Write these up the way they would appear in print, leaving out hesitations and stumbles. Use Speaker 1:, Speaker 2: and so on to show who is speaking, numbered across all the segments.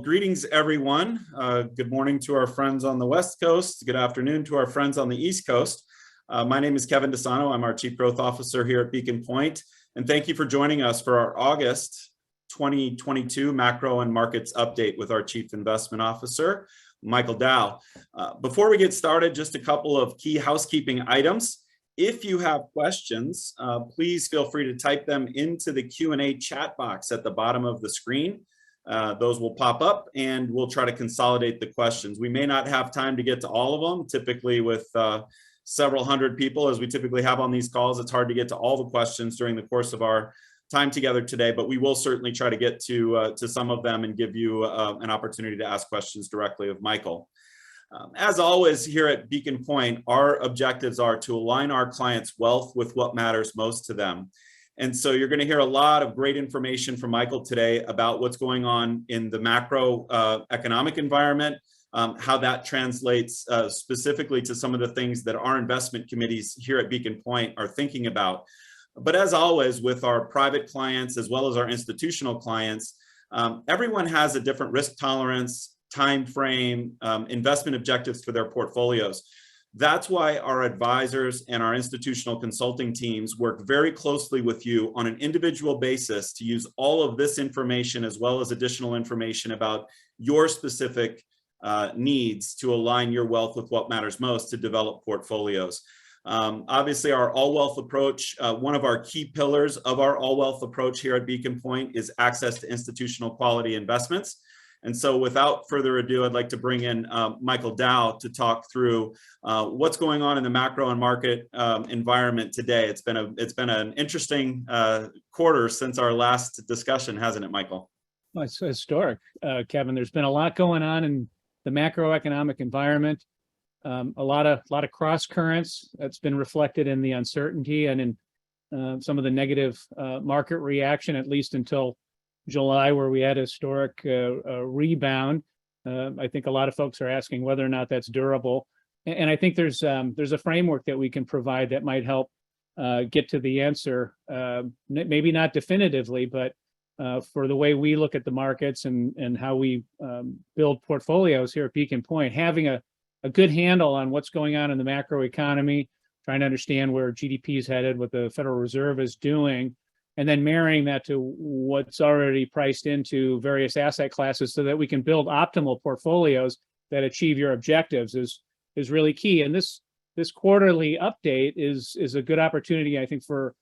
Speaker 1: Greetings, everyone. Good morning to our friends on the West Coast. Good afternoon to our friends on the East Coast. My name is Kevin DeSano. I'm our Chief Growth Officer here at Beacon Pointe. And thank you for joining us for our August 2022 Macro and Markets Update with our Chief Investment Officer, Michael Dow. Before we get started, just a couple of key housekeeping items. If you have questions, please feel free to type them into the Q&A chat box at the bottom of the screen. Those will pop up and we'll try to consolidate the questions. We may not have time to get to all of them. Typically with several hundred people, as we typically have on these calls, it's hard to get to all the questions during the course of our time together today, but we will certainly try to get to some of them and give you an opportunity to ask questions directly of Michael. As always here at Beacon Pointe, our objectives are to align our clients' wealth with what matters most to them. And so you're going to hear a lot of great information from Michael today about what's going on in the macroeconomic environment, how that translates specifically to some of the things that our investment committees here at Beacon Pointe are thinking about. But as always, with our private clients as well as our institutional clients, everyone has a different risk tolerance, time frame, investment objectives for their portfolios. That's why our advisors and our institutional consulting teams work very closely with you on an individual basis to use all of this information as well as additional information about your specific needs to align your wealth with what matters most to develop portfolios. Obviously, our all-wealth approach, one of our key pillars of our all-wealth approach here at Beacon Pointe is access to institutional quality investments. And so without further ado, I'd like to bring in Michael Dow to talk through what's going on in the macro and market environment today. It's been an interesting quarter since our last discussion, hasn't it, Michael?
Speaker 2: Well, it's historic, Kevin. There's been a lot going on in the macroeconomic environment, a lot of cross currents that's been reflected in the uncertainty and in some of the negative market reaction, at least until July, where we had a historic rebound. I think a lot of folks are asking whether or not that's durable. And I think there's a framework that we can provide that might help get to the answer, maybe not definitively, but for the way we look at the markets and how we build portfolios here at Beacon Pointe, having a good handle on what's going on in the macro economy, trying to understand where GDP is headed, what the Federal Reserve is doing, and then marrying that to what's already priced into various asset classes so that we can build optimal portfolios that achieve your objectives is really key. And this quarterly update is a good opportunity, I think, for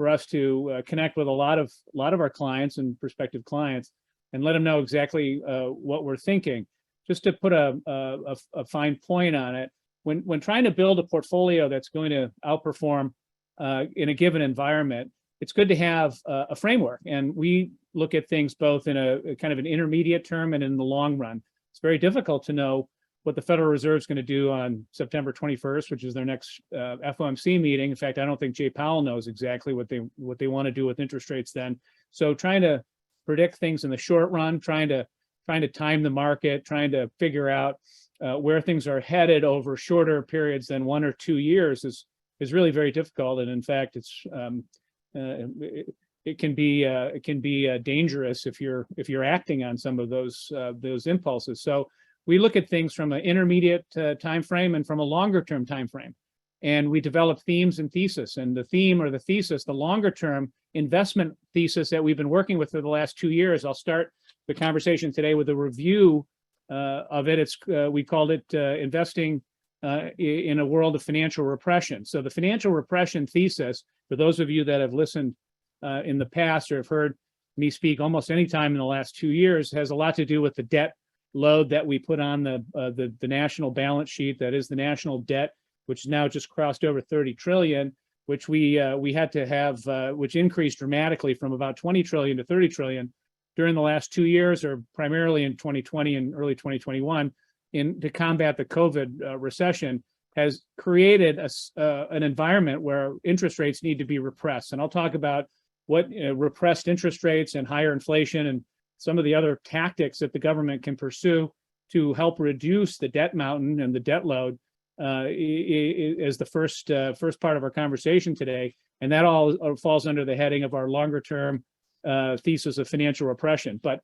Speaker 2: us to connect with a lot of our clients and prospective clients and let them know exactly what we're thinking. Just to put a fine point on it, when trying to build a portfolio that's going to outperform in a given environment, it's good to have a framework, and we look at things both in a kind of an intermediate term and in the long run. It's very difficult to know what the Federal Reserve is going to do on September 21st, which is their next FOMC meeting. In fact, I don't think Jay Powell knows exactly what they want to do with interest rates then. So trying to predict things in the short run, trying to time the market, trying to figure out where things are headed over shorter periods than 1 or 2 years is really very difficult. And in fact, it can be dangerous if you're acting on some of those impulses. So we look at things from an intermediate time frame and from a longer term time frame, and we develop themes and thesis. And the theme or the thesis, the longer term investment thesis that we've been working with for the last 2 years. I'll start the conversation today with a review of it. We called it investing in a world of financial repression. So the financial repression thesis, for those of you that have listened in the past or have heard me speak almost any time in the last 2 years, has a lot to do with the debt load that we put on the national balance sheet. That is the national debt, which now just crossed over 30 trillion, which we had to have, which increased dramatically from about 20 trillion to 30 trillion during the last 2 years, or primarily in 2020 and early 2021, to combat the COVID recession, has created an environment where interest rates need to be repressed. And I'll talk about what repressed interest rates and higher inflation and some of the other tactics that the government can pursue to help reduce the debt mountain and the debt load is the first part of our conversation today. And that all falls under the heading of our longer term thesis of financial repression. But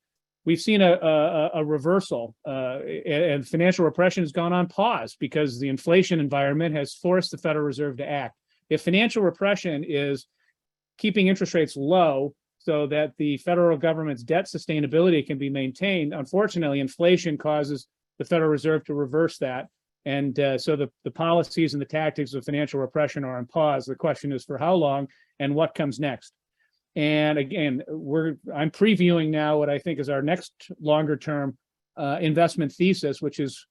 Speaker 2: we've seen a reversal, and financial repression has gone on pause because the inflation environment has forced the Federal Reserve to act. If financial repression is keeping interest rates low so that the federal government's debt sustainability can be maintained, unfortunately, inflation causes the Federal Reserve to reverse that. And so the policies and the tactics of financial repression are on pause. The question is for how long and what comes next. And again, I'm previewing now what I think is our next longer term investment thesis, which is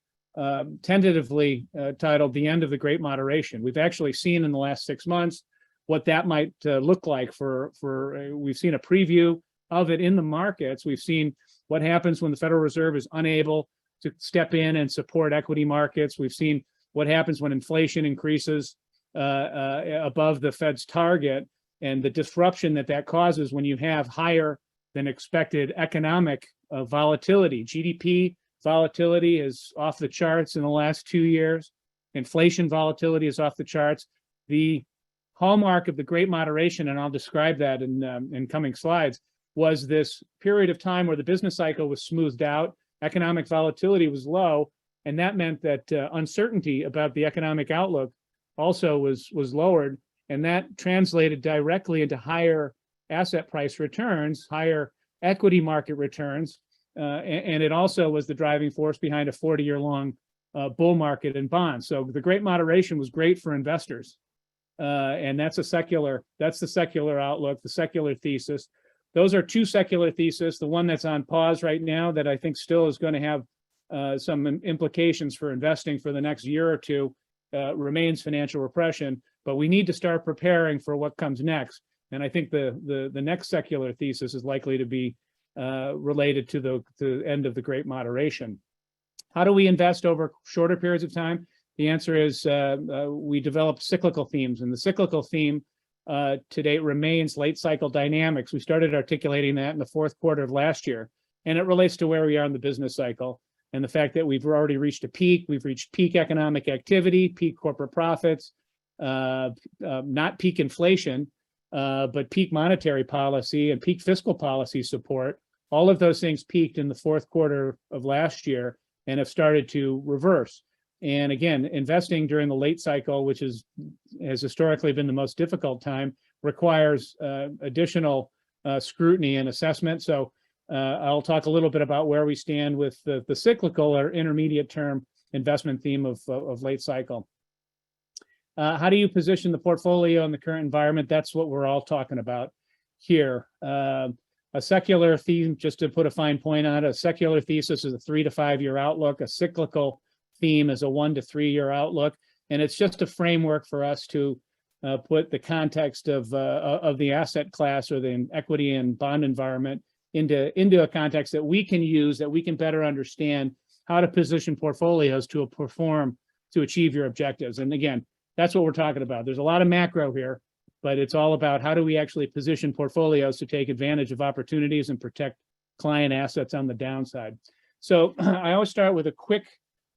Speaker 2: tentatively titled The End of the Great Moderation. We've actually seen in the last 6 months what that might look like we've seen a preview of it in the markets. We've seen what happens when the Federal Reserve is unable to step in and support equity markets. We've seen what happens when inflation increases above the Fed's target, and the disruption that causes when you have higher than expected economic volatility. GDP volatility is off the charts in the last 2 years. Inflation volatility is off the charts. The hallmark of the Great Moderation, and I'll describe that in coming slides, was this period of time where the business cycle was smoothed out, economic volatility was low, and that meant that uncertainty about the economic outlook also was lowered, and that translated directly into higher asset price returns, higher equity market returns, and it also was the driving force behind a 40-year-long bull market in bonds. So the Great Moderation was great for investors, and that's the secular outlook, the secular thesis. Those are two secular theses. The one that's on pause right now that I think still is going to have some implications for investing for the next year or two remains financial repression, but we need to start preparing for what comes next. And I think the next secular thesis is likely to be related to the end of the Great Moderation. How do we invest over shorter periods of time? The answer is we develop cyclical themes, and the cyclical theme to date remains late cycle dynamics. We started articulating that in the fourth quarter of last year, and it relates to where we are in the business cycle and the fact that we've already reached a peak. We've reached peak economic activity, peak corporate profits, not peak inflation, but peak monetary policy and peak fiscal policy support. All of those things peaked in the fourth quarter of last year and have started to reverse. And again, investing during the late cycle, which has historically been the most difficult time, requires additional scrutiny and assessment. So I'll talk a little bit about where we stand with the cyclical or intermediate term investment theme of late cycle. How do you position the portfolio in the current environment? That's what we're all talking about here. A secular theme, just to put a fine point on it, a secular thesis is a 3 to 5 year outlook. A cyclical theme is a 1 to 3 year outlook, and it's just a framework for us to put the context of the asset class or the equity and bond environment into a context that we can use, that we can better understand how to position portfolios to perform to achieve your objectives. And again, that's what we're talking about. There's a lot of macro here, but it's all about how do we actually position portfolios to take advantage of opportunities and protect client assets on the downside. So I always start with a quick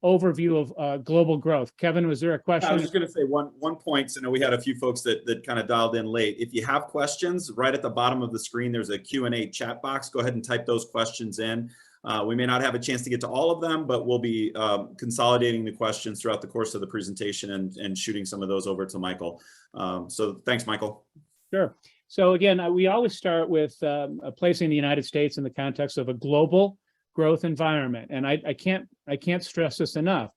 Speaker 2: overview of global growth. Kevin, was there a question?
Speaker 1: I was just going to say one point. So, we had a few folks that kind of dialed in late. If you have questions, right at the bottom of the screen, there's a Q&A chat box. Go ahead and type those questions in. We may not have a chance to get to all of them, but we'll be consolidating the questions throughout the course of the presentation and shooting some of those over to Michael. So thanks, Michael.
Speaker 2: Sure. So again, we always start with placing the United States in the context of a global growth environment. And I can't stress this enough.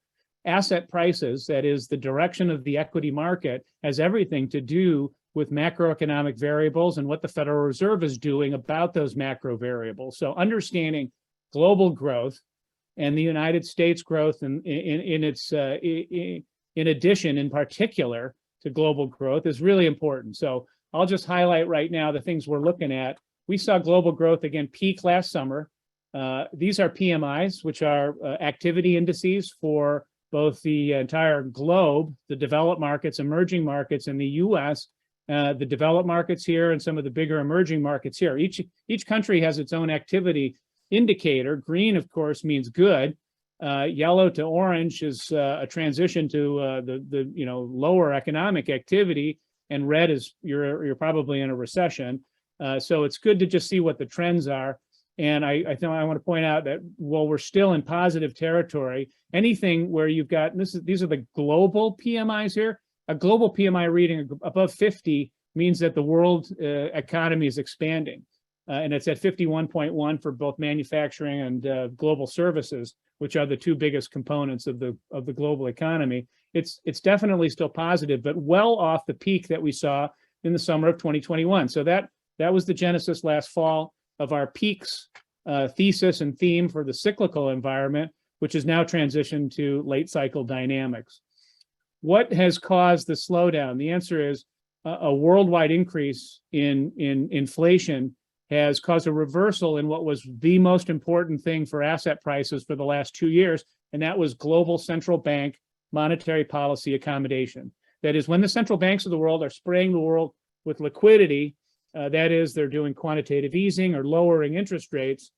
Speaker 2: Asset prices, that is the direction of the equity market, has everything to do with macroeconomic variables and what the Federal Reserve is doing about those macro variables. So understanding global growth and the United States growth in addition, in particular, to global growth is really important. So I'll just highlight right now the things we're looking at. We saw global growth again peak last summer. These are PMIs, which are activity indices for both the entire globe, the developed markets, emerging markets in the US, the developed markets here, and some of the bigger emerging markets here. Each country has its own activity indicator. Green, of course, means good. Yellow to orange is a transition to the lower economic activity, and red is you're probably in a recession. So it's good to just see what the trends are. And I think I want to point out that while we're still in positive territory, anything where you've got, these are the global PMIs here, a global PMI reading above 50 means that the world economy is expanding. And it's at 51.1 for both manufacturing and global services, which are the two biggest components of the global economy. It's definitely still positive, but well off the peak that we saw in the summer of 2021. So that was the genesis last fall of our peaks thesis and theme for the cyclical environment, which is now transitioned to late cycle dynamics. What has caused the slowdown? The answer is a worldwide increase in inflation has caused a reversal in what was the most important thing for asset prices for the last 2 years, and that was global central bank monetary policy accommodation. That is, when the central banks of the world are spraying the world with liquidity, that is, they're doing quantitative easing or lowering interest rates,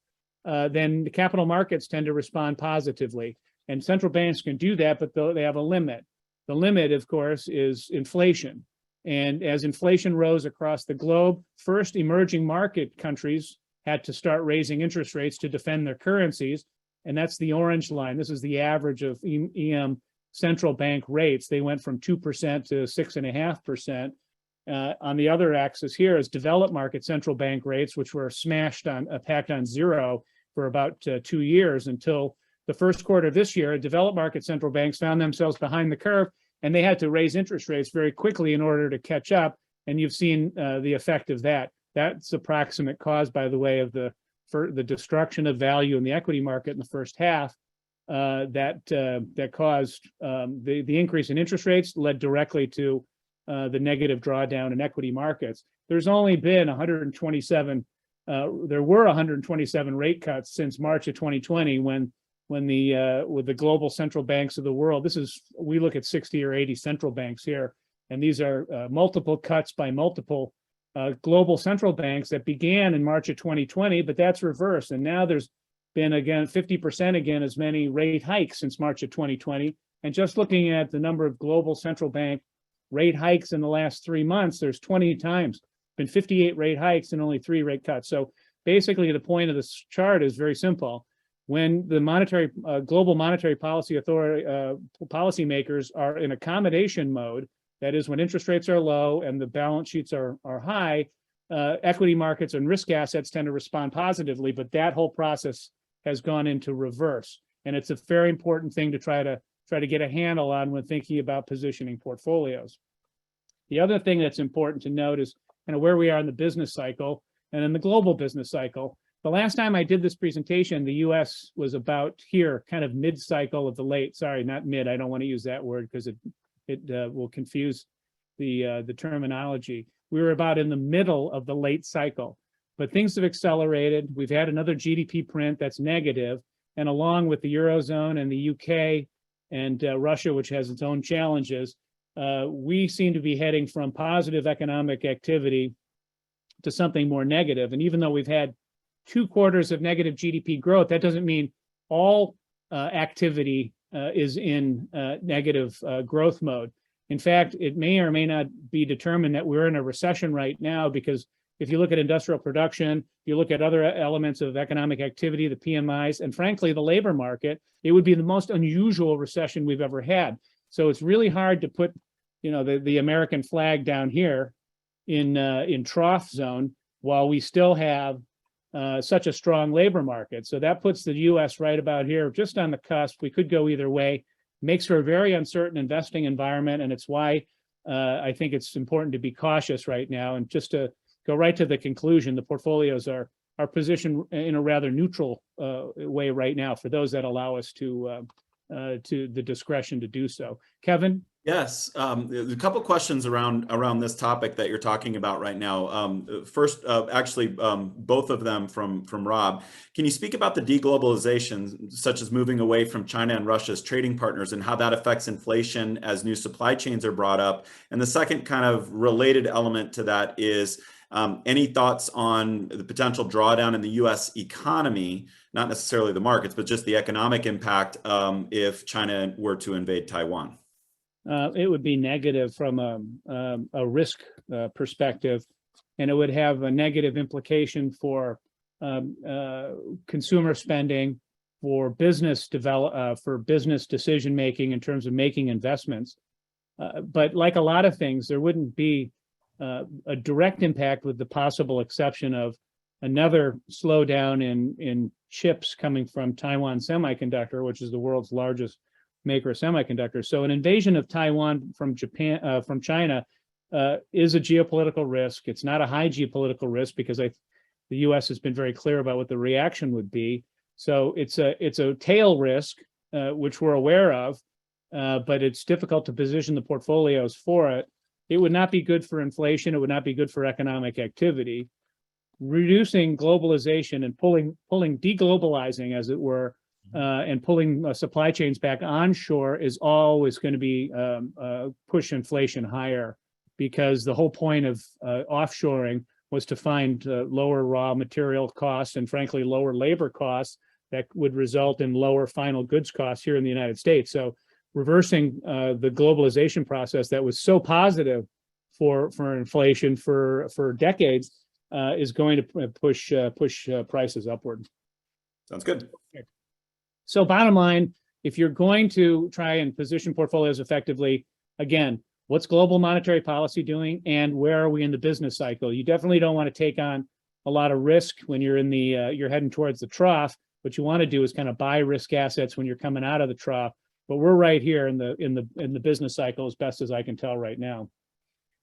Speaker 2: then the capital markets tend to respond positively. And central banks can do that, but they have a limit. The limit, of course, is inflation. And as inflation rose across the globe, first emerging market countries had to start raising interest rates to defend their currencies. And that's the orange line. This is the average of EM central bank rates. They went from 2% to 6.5%. On the other axis here is developed market central bank rates, which were packed on zero for about 2 years until the first quarter of this year. Developed market central banks found themselves behind the curve, and they had to raise interest rates very quickly in order to catch up. And you've seen the effect of that. That's the proximate cause, by the way, of the destruction of value in the equity market in the first half. That caused the increase in interest rates led directly to the negative drawdown in equity markets. There's only been 127. There were 127 rate cuts since March of 2020 when with the global central banks of the world. We look at 60 or 80 central banks here, and these are multiple cuts by multiple global central banks that began in March of 2020, but that's reversed. And now there's been again 50% again as many rate hikes since March of 2020. And just looking at the number of global central bank rate hikes in the last 3 months, there's 20 times, been 58 rate hikes and only 3 rate cuts. So basically the point of this chart is very simple. When the global monetary policy policymakers are in accommodation mode, that is when interest rates are low and the balance sheets are high, equity markets and risk assets tend to respond positively, but that whole process has gone into reverse. And it's a very important thing to try to get a handle on when thinking about positioning portfolios. The other thing that's important to note is kind of where we are in the business cycle and in the global business cycle. The last time I did this presentation, the US was about here, kind of mid-cycle of the late, sorry, not mid, I don't want to use that word because it will confuse the terminology. We were about in the middle of the late cycle, but things have accelerated. We've had another GDP print that's negative, and along with the Eurozone and the UK and Russia, which has its own challenges, we seem to be heading from positive economic activity to something more negative. And even though we've had 2 quarters of negative GDP growth, that doesn't mean all activity is in negative growth mode. In fact, it may or may not be determined that we're in a recession right now, because if you look at industrial production, you look at other elements of economic activity, the PMIs, and frankly, the labor market, it would be the most unusual recession we've ever had. So it's really hard to put, the American flag down here in trough zone while we still have such a strong labor market. So that puts the US right about here, just on the cusp. We could go either way. Makes for a very uncertain investing environment, and it's why I think it's important to be cautious right now. And just to go right to the conclusion, the portfolios are positioned in a rather neutral way right now for those that allow us to the discretion to do so. Kevin?
Speaker 1: Yes, a couple questions around this topic that you're talking about right now. First, actually, both of them from Rob. Can you speak about the deglobalization, such as moving away from China and Russia as trading partners, and how that affects inflation as new supply chains are brought up? And the second kind of related element to that is any thoughts on the potential drawdown in the U.S. economy, not necessarily the markets, but just the economic impact if China were to invade Taiwan?
Speaker 2: It would be negative from a risk perspective, and it would have a negative implication for consumer spending, for business decision making in terms of making investments. But like a lot of things, there wouldn't be a direct impact, with the possible exception of another slowdown in chips coming from Taiwan Semiconductor, which is the world's largest maker of semiconductors. So an invasion of Taiwan from China is a geopolitical risk. It's not a high geopolitical risk, because the U.S. has been very clear about what the reaction would be. So it's a tail risk, which we're aware of, but it's difficult to position the portfolios for it. It would not be good for inflation. It would not be good for economic activity. Reducing globalization and deglobalizing, as it were, and pulling supply chains back onshore is always going to be push inflation higher, because the whole point of offshoring was to find lower raw material costs and, frankly, lower labor costs that would result in lower final goods costs here in the United States. So reversing the globalization process that was so positive for inflation for decades is going to push prices upward.
Speaker 1: Sounds good.
Speaker 2: Okay. So bottom line, if you're going to try and position portfolios effectively, again, what's global monetary policy doing, and where are we in the business cycle? You definitely don't want to take on a lot of risk when you're in the you're heading towards the trough. What you want to do is kind of buy risk assets when you're coming out of the trough. But we're right here in the business cycle, as best as I can tell right now.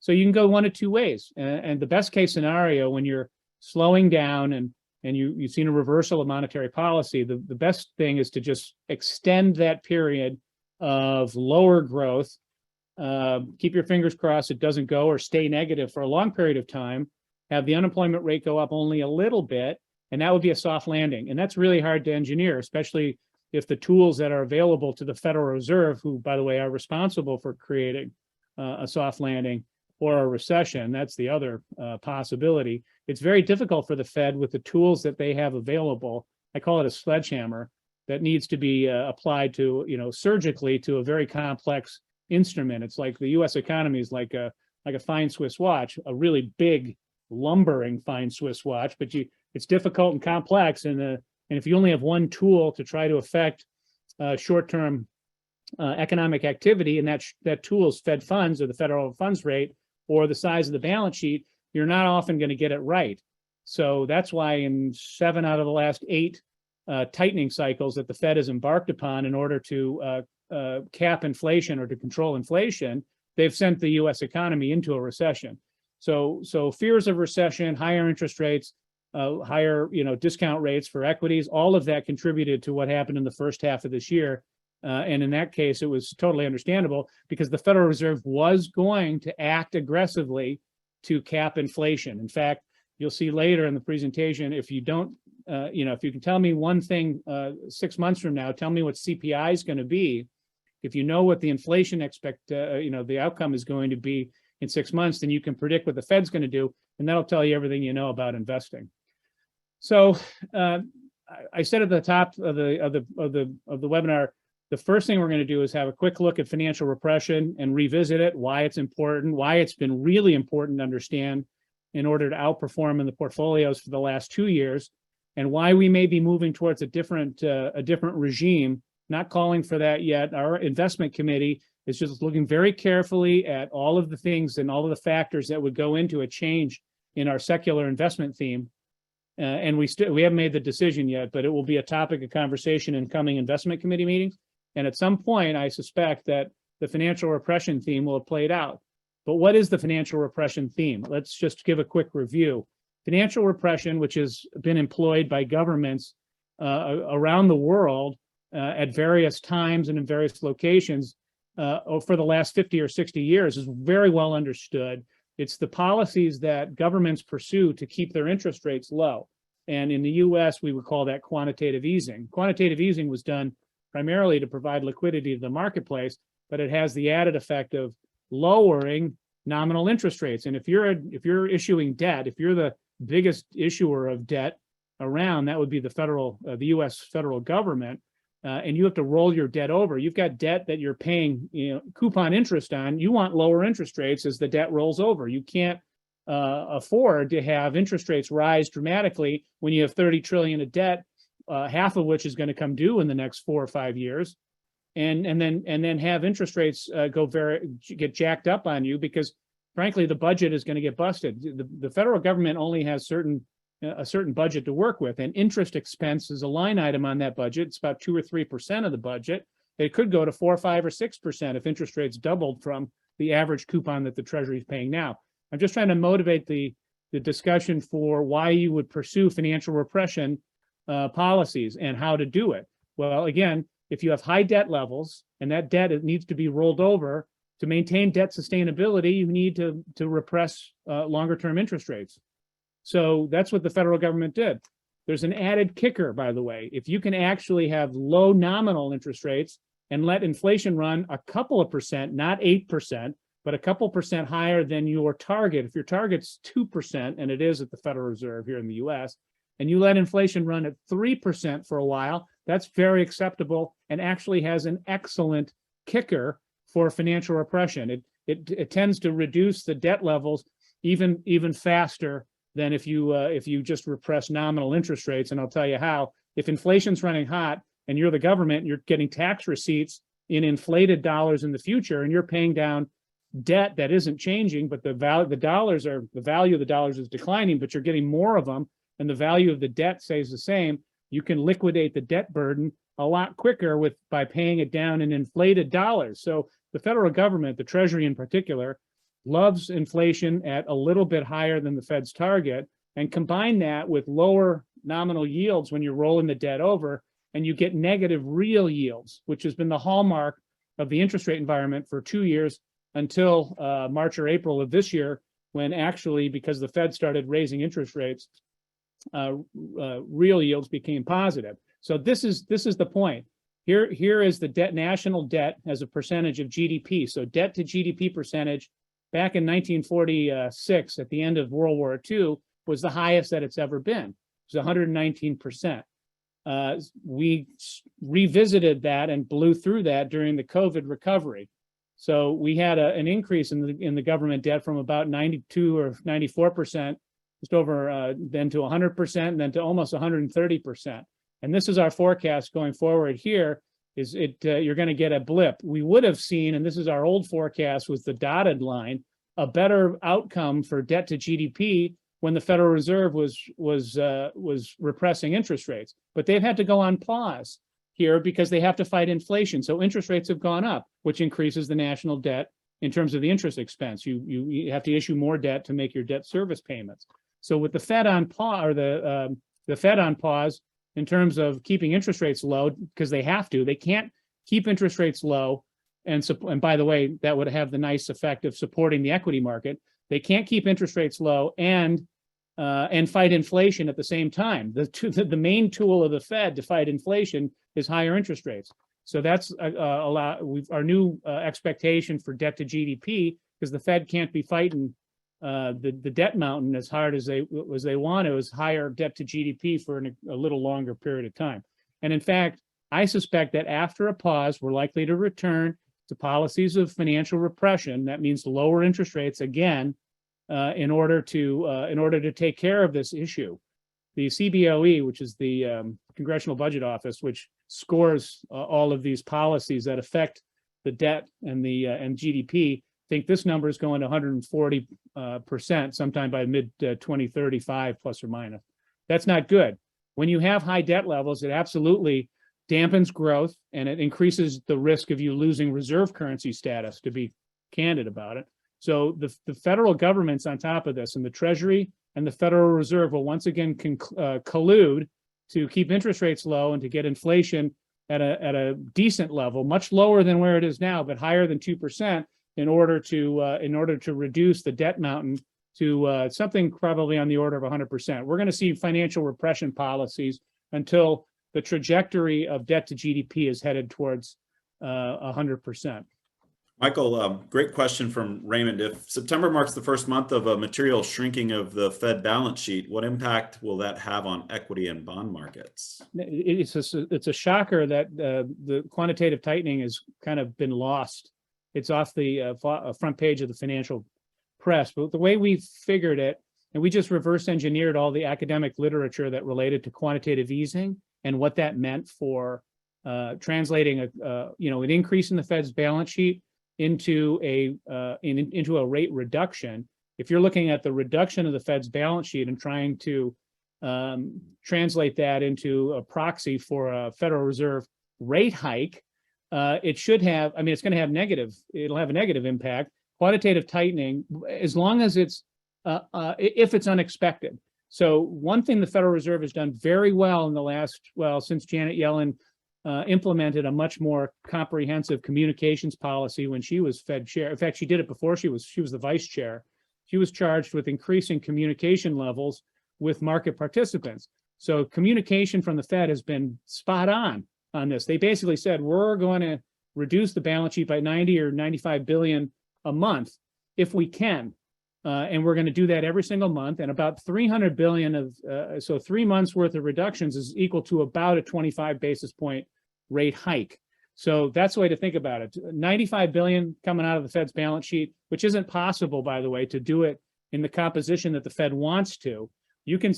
Speaker 2: So you can go one of two ways. And the best case scenario, when you're slowing down and you've seen a reversal of monetary policy, the best thing is to just extend that period of lower growth. Keep your fingers crossed it doesn't go or stay negative for a long period of time. Have the unemployment rate go up only a little bit, and that would be a soft landing. And that's really hard to engineer, especially if the tools that are available to the Federal Reserve, who, by the way, are responsible for creating a soft landing or a recession, that's the other possibility. It's very difficult for the Fed with the tools that they have available. I call it a sledgehammer that needs to be applied to, surgically to a very complex instrument. It's like the U.S. economy is like a fine Swiss watch, a really big, lumbering fine Swiss watch, but it's difficult and complex. And if you only have one tool to try to affect short-term economic activity, and that tool is Fed funds or the federal funds rate or the size of the balance sheet, you're not often going to get it right. So that's why in 7 out of the last 8 tightening cycles that the Fed has embarked upon in order to cap inflation or to control inflation, they've sent the U.S. economy into a recession. So fears of recession, higher interest rates, higher discount rates for equities, all of that contributed to what happened in the first half of this year. And in that case, it was totally understandable, because the Federal Reserve was going to act aggressively to cap inflation. In fact, you'll see later in the presentation, if you don't, if you can tell me one thing 6 months from now, tell me what CPI is going to be. If you know what the inflation the outcome is going to be in 6 months, then you can predict what the Fed's going to do, and that'll tell you everything you know about investing. So I said at the top of the webinar, the first thing we're going to do is have a quick look at financial repression and revisit it, why it's important, why it's been really important to understand in order to outperform in the portfolios for the last 2 years, and why we may be moving towards a different regime. Not calling for that yet. Our investment committee is just looking very carefully at all of the things and all of the factors that would go into a change in our secular investment theme. And we haven't made the decision yet, but it will be a topic of conversation in coming investment committee meetings. And at some point, I suspect that the financial repression theme will have played out. But what is the financial repression theme? Let's just give a quick review. Financial repression, which has been employed by governments around the world at various times and in various locations for the last 50 or 60 years, is very well understood. It's the policies that governments pursue to keep their interest rates low. And in the US, we would call that quantitative easing. Quantitative easing was done primarily to provide liquidity to the marketplace, but it has the added effect of lowering nominal interest rates. And if you're issuing debt, if you're the biggest issuer of debt around, that would be the US federal government, and you have to roll your debt over. You've got debt that you're paying coupon interest on. You want lower interest rates as the debt rolls over. You can't afford to have interest rates rise dramatically when you have 30 trillion of debt, half of which is going to come due in the next 4 or 5 years, and then have interest rates get jacked up on you, because frankly the budget is going to get busted. The federal government only has a certain budget to work with, and interest expense is a line item on that budget. It's about 2 or 3% of the budget. It could go to 4 or 5 or 6% if interest rates doubled from the average coupon that the Treasury is paying now. I'm just trying to motivate the discussion for why you would pursue financial repression policies and how to do it. Well, again, if you have high debt levels and that debt needs to be rolled over to maintain debt sustainability, you need to repress longer term interest rates. So that's what the federal government did. There's an added kicker, by the way. If you can actually have low nominal interest rates and let inflation run a couple of percent, not 8%, but a couple percent higher than your target. If your target's 2%, and it is at the Federal Reserve here in the US, and you let inflation run at 3% for a while, that's very acceptable and actually has an excellent kicker for financial repression. It tends to reduce the debt levels even faster than if you just repress nominal interest rates. And I'll tell you how. If inflation's running hot and you're the government, you're getting tax receipts in inflated dollars in the future, and you're paying down debt that isn't changing, but the value of the dollars is declining, but you're getting more of them, and the value of the debt stays the same. You can liquidate the debt burden a lot quicker by paying it down in inflated dollars. So the federal government, the Treasury in particular, loves inflation at a little bit higher than the Fed's target, and combine that with lower nominal yields when you're rolling the debt over, and you get negative real yields, which has been the hallmark of the interest rate environment for 2 years until March or April of this year, when actually, because the Fed started raising interest rates, real yields became positive. So this is the point. Here is the national debt as a percentage of GDP. So debt to GDP percentage back in 1946, at the end of World War II, was the highest that it's ever been. It was 119%. We revisited that and blew through that during the COVID recovery. So we had an increase in the government debt from about 92 or 94%, just over, then to 100%, and then to almost 130%. And this is our forecast going forward. Here is you're going to get a blip. We would have seen, and this is our old forecast with the dotted line, a better outcome for debt to GDP when the Federal Reserve was repressing interest rates. But they've had to go on pause here because they have to fight inflation. So interest rates have gone up, which increases the national debt in terms of the interest expense. You have to issue more debt to make your debt service payments. So with the Fed on pause, or the Fed on pause in terms of keeping interest rates low, because they have to, they can't keep interest rates low. And by the way, that would have the nice effect of supporting the equity market. They can't keep interest rates low and fight inflation at the same time. The main tool of the Fed to fight inflation is higher interest rates. So that's our new expectation for debt to GDP, because the Fed can't be fighting the debt mountain as hard as they want to, is higher debt to GDP for a little longer period of time. And in fact, I suspect that after a pause, we're likely to return to policies of financial repression. That means lower interest rates again, in order to take care of this issue. The CBOE, which is the Congressional Budget Office, which scores all of these policies that affect the debt and GDP, think this number is going to 140% sometime by mid 2035 plus or minus. That's not good. When you have high debt levels, it absolutely dampens growth, and it increases the risk of you losing reserve currency status, to be candid about it. So the federal government's on top of this, and the Treasury and the Federal Reserve will once again collude to keep interest rates low and to get inflation at a decent level, much lower than where it is now, but higher than 2%, in order to reduce the debt mountain to something probably on the order of 100%. We're going to see financial repression policies until the trajectory of debt to GDP is headed towards 100%.
Speaker 1: Michael, great question from Raymond. If September marks the first month of a material shrinking of the Fed balance sheet, what impact will that have on equity and bond markets?
Speaker 2: It's a shocker that the quantitative tightening has kind of been lost. It's off the front page of the financial press. But the way we figured it, and we just reverse engineered all the academic literature that related to quantitative easing and what that meant for translating an increase in the Fed's balance sheet into a rate reduction. If you're looking at the reduction of the Fed's balance sheet and trying to translate that into a proxy for a Federal Reserve rate hike, it should have, it's going to have it'll have a negative impact. Quantitative tightening, as long as it's, if it's unexpected. So one thing the Federal Reserve has done very well in the last, since Janet Yellen implemented a much more comprehensive communications policy when she was Fed chair. In fact, she did it before she was the vice chair. She was charged with increasing communication levels with market participants. So communication from the Fed has been spot on this. They basically said, we're going to reduce the balance sheet by 90 or 95 billion a month if we can. And we're going to do that every single month. And about 300 billion of, so 3 months worth of reductions is equal to about a 25 basis point rate hike. So that's the way to think about it. 95 billion coming out of the Fed's balance sheet, which isn't possible, by the way, to do it in the composition that the Fed wants to. You can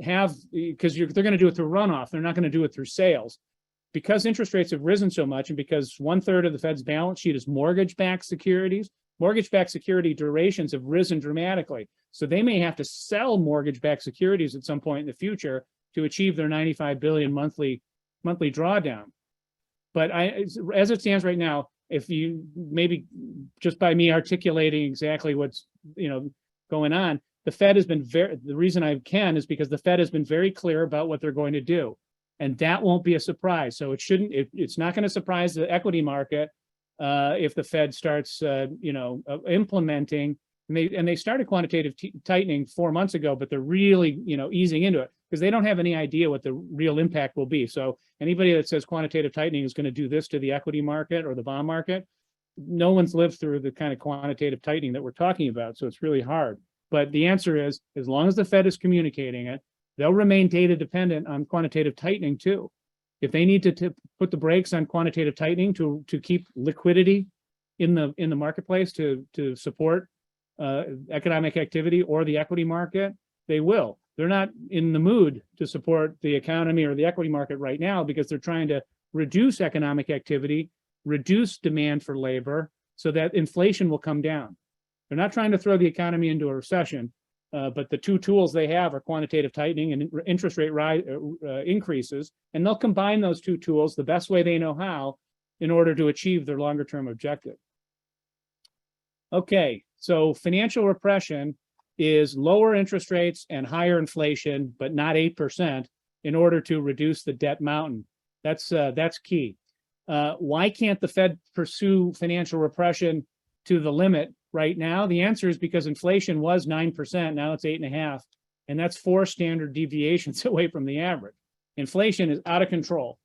Speaker 2: have, because they're going to do it through runoff. They're not going to do it through sales. Because interest rates have risen so much, and because 1/3 of the Fed's balance sheet is mortgage-backed securities, mortgage-backed security durations have risen dramatically. So they may have to sell mortgage-backed securities at some point in the future to achieve their 95 billion monthly drawdown. But as it stands right now, if you maybe just by me articulating exactly what's going on, the Fed has been the reason I can is because the Fed has been very clear about what they're going to do. And that won't be a surprise. So it's not going to surprise the equity market if the Fed starts, implementing. And they started quantitative tightening 4 months ago, but they're really, easing into it because they don't have any idea what the real impact will be. So anybody that says quantitative tightening is going to do this to the equity market or the bond market, no one's lived through the kind of quantitative tightening that we're talking about. So it's really hard. But the answer is, as long as the Fed is communicating it, they'll remain data dependent on quantitative tightening too. If they need to put the brakes on quantitative tightening to keep liquidity in the marketplace to support economic activity or the equity market, they will. They're not in the mood to support the economy or the equity market right now because they're trying to reduce economic activity, reduce demand for labor so that inflation will come down. They're not trying to throw the economy into a recession. But the two tools they have are quantitative tightening and interest rate increases, and they'll combine those two tools the best way they know how in order to achieve their longer term objective. Okay, so financial repression is lower interest rates and higher inflation, but not 8% in order to reduce the debt mountain. That's key. Why can't the Fed pursue financial repression to the limit right now? The answer is because inflation was 9%, now it's 8.5%, and that's 4 standard deviations away from the average. Inflation is out of control.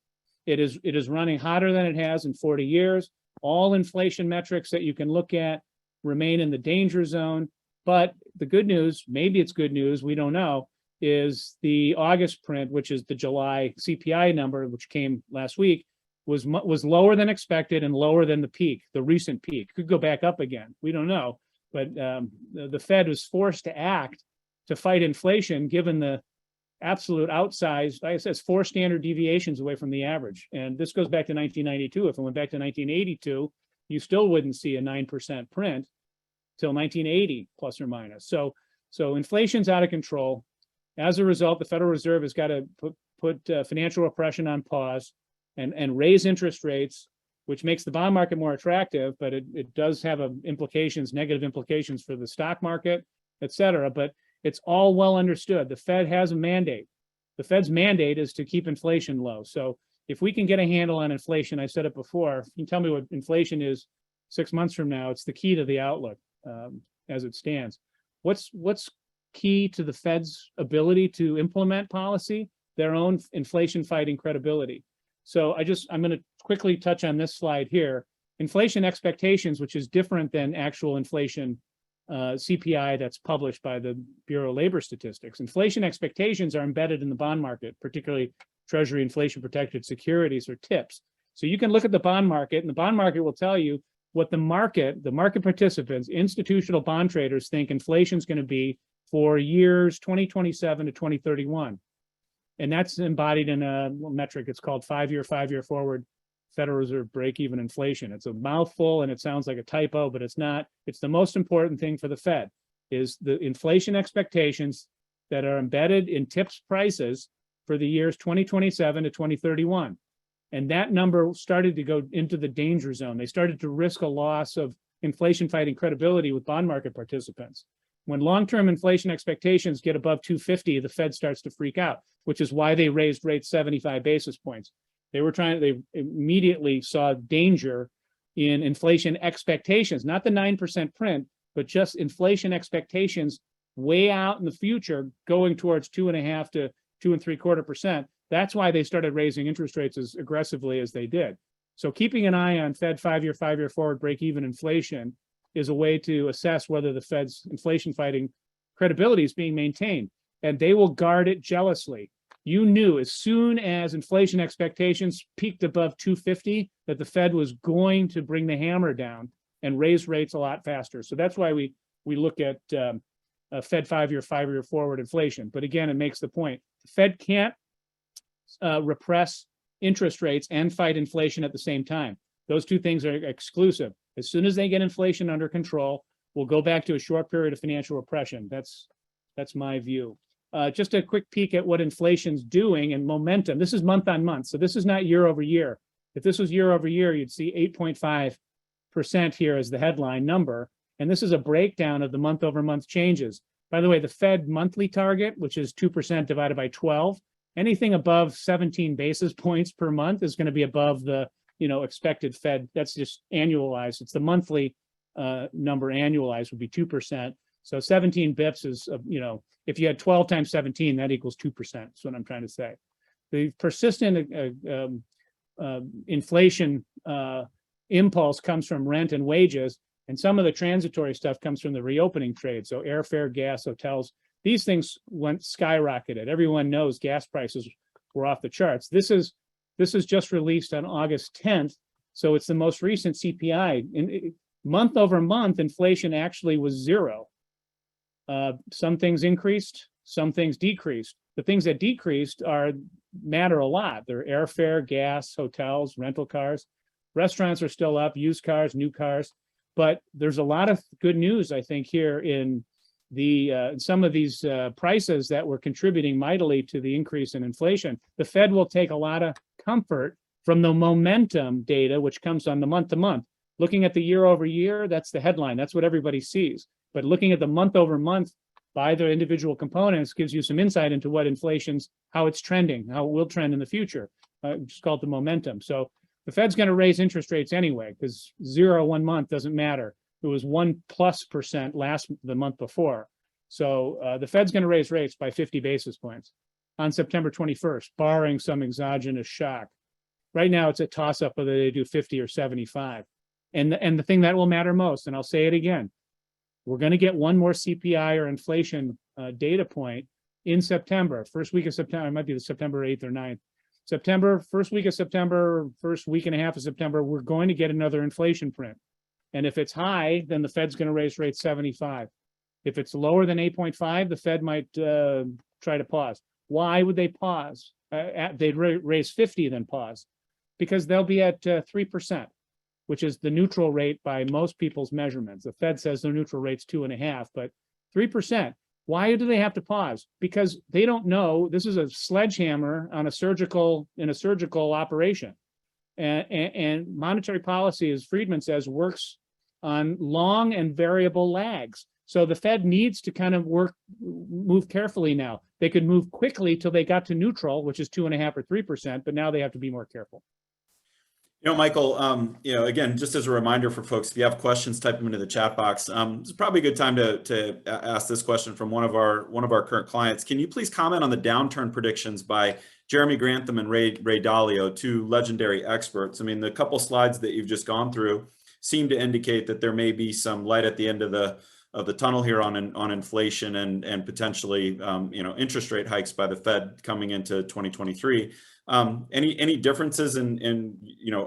Speaker 2: It is running hotter than it has in 40 years. All inflation metrics that you can look at remain in the danger zone. But the good news, maybe it's good news, we don't know, is the August print, which is the July CPI number, which came last week, was lower than expected and lower than the peak, the recent peak. Could go back up again. We don't know. But the Fed was forced to act to fight inflation given the absolute outsized, like I said, 4 standard deviations away from the average. And this goes back to 1992. If it went back to 1982, you still wouldn't see a 9% print till 1980, plus or minus. So inflation's out of control. As a result, the Federal Reserve has got to put financial repression on pause and raise interest rates, which makes the bond market more attractive, but it does have negative implications for the stock market, et cetera. But it's all well understood. The Fed has a mandate. The Fed's mandate is to keep inflation low. So if we can get a handle on inflation, I said it before, if you can tell me what inflation is 6 months from now, it's the key to the outlook as it stands. What's key to the Fed's ability to implement policy? Their own inflation fighting credibility. So I'm going to quickly touch on this slide here. Inflation expectations, which is different than actual inflation CPI that's published by the Bureau of Labor Statistics. Inflation expectations are embedded in the bond market, particularly Treasury inflation protected securities or TIPS. So you can look at the bond market, and the bond market will tell you what the market participants, institutional bond traders think inflation is going to be for years 2027 to 2031. And that's embodied in a metric. It's called five-year forward Federal Reserve break-even inflation. It's a mouthful and it sounds like a typo, but it's not. It's the most important thing for the Fed is the inflation expectations that are embedded in TIPS prices for the years 2027 to 2031. And that number started to go into the danger zone. They started to risk a loss of inflation fighting credibility with bond market participants. When long-term inflation expectations get above 250, the Fed starts to freak out, which is why they raised rates 75 basis points. They immediately saw danger in inflation expectations, not the 9% print, but just inflation expectations way out in the future, going towards 2.5 to 2.75%. That's why they started raising interest rates as aggressively as they did. So keeping an eye on Fed five-year forward break-even inflation is a way to assess whether the Fed's inflation fighting credibility is being maintained, and they will guard it jealously. You knew as soon as inflation expectations peaked above 250 that the Fed was going to bring the hammer down and raise rates a lot faster. So that's why we look at Fed five-year forward inflation. But again, it makes the point. The Fed can't repress interest rates and fight inflation at the same time. Those two things are exclusive. As soon as they get inflation under control, we'll go back to a short period of financial repression. That's my view. Just a quick peek at what inflation's doing and momentum. This is month on month, so this is not year over year. If this was year over year, you'd see 8.5% here as the headline number. And this is a breakdown of the month over month changes. By the way, the Fed monthly target, which is 2% divided by 12, anything above 17 basis points per month is going to be above the expected Fed. That's just annualized. It's the monthly number annualized would be 2%. So 17 bips is, if you had 12 times 17, that equals 2%. That's what I'm trying to say. The persistent inflation impulse comes from rent and wages, and some of the transitory stuff comes from the reopening trade. So airfare, gas, hotels, these things went skyrocketed. Everyone knows gas prices were off the charts. This is just released on August 10th, so it's the most recent CPI. Month over month, inflation actually was zero. Some things increased, some things decreased. The things that decreased matter a lot. They're airfare, gas, hotels, rental cars. Restaurants are still up, used cars, new cars. But there's a lot of good news, I think, here in some of these prices that were contributing mightily to the increase in inflation. The Fed will take a lot of comfort from the momentum data, which comes on the month to month. Looking at the year over year, that's the headline. That's what everybody sees. But looking at the month over month by the individual components gives you some insight into what how it's trending, how it will trend in the future. Just call it the momentum. So the Fed's going to raise interest rates anyway, because 0 1 month doesn't matter. It was 1+% the month before. So the Fed's going to raise rates by 50 basis points on September 21st, barring some exogenous shock. Right now, it's a toss-up whether they do 50 or 75. And the thing that will matter most, and I'll say it again, we're going to get one more CPI or inflation data point in September, first week of September. It might be the September 8th or 9th. September, first week of September, first week and a half of September, we're going to get another inflation print. And if it's high, then the Fed's going to raise rates 75. If it's lower than 8.5, the Fed might try to pause. Why would they pause? They'd raise 50, then pause, because they'll be at 3%, which is the neutral rate by most people's measurements. The Fed says their neutral rate's 2.5, but 3%. Why do they have to pause? Because they don't know. This is a sledgehammer in a surgical operation. And monetary policy, as Friedman says, works on long and variable lags. So the Fed needs to kind of move carefully now. They could move quickly till they got to neutral, which is 2.5 or 3%, but now they have to be more careful.
Speaker 1: Michael, again, just as a reminder for folks, if you have questions, type them into the chat box. It's probably a good time to ask this question from one of our current clients. Can you please comment on the downturn predictions by Jeremy Grantham and Ray Dalio, two legendary experts? I mean, the couple slides that you've just gone through seem to indicate that there may be some light at the end of the tunnel here on inflation and potentially interest rate hikes by the Fed coming into 2023. Any differences in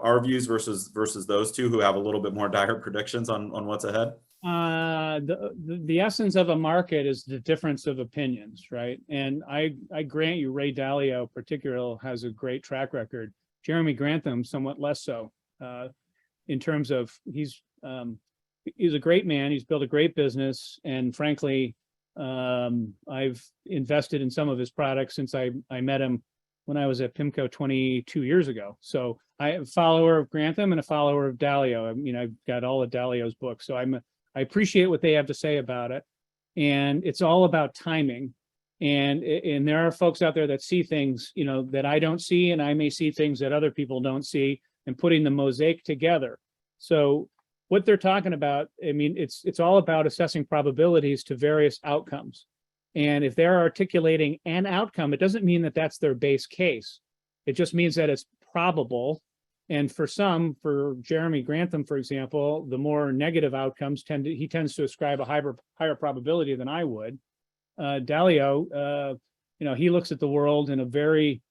Speaker 1: our views versus those two who have a little bit more dire predictions on what's ahead?
Speaker 2: The essence of a market is the difference of opinions, right? And I grant you, Ray Dalio, particularly, has a great track record. Jeremy Grantham, somewhat less so, in terms of he's a great man. He's built a great business, and frankly, I've invested in some of his products since I met him when I was at PIMCO 22 years ago. So I am a follower of Grantham and a follower of Dalio. I mean, I've got all of Dalio's books, so I appreciate what they have to say about it. And it's all about timing. And there are folks out there that see things, that I don't see, and I may see things that other people don't see, and putting the mosaic together. So what they're talking about, I mean, it's all about assessing probabilities to various outcomes. And if they're articulating an outcome, it doesn't mean that that's their base case. It just means that it's probable. And for Jeremy Grantham, for example, the more negative outcomes he tends to ascribe a higher probability than I would. Dalio, he looks at the world in a very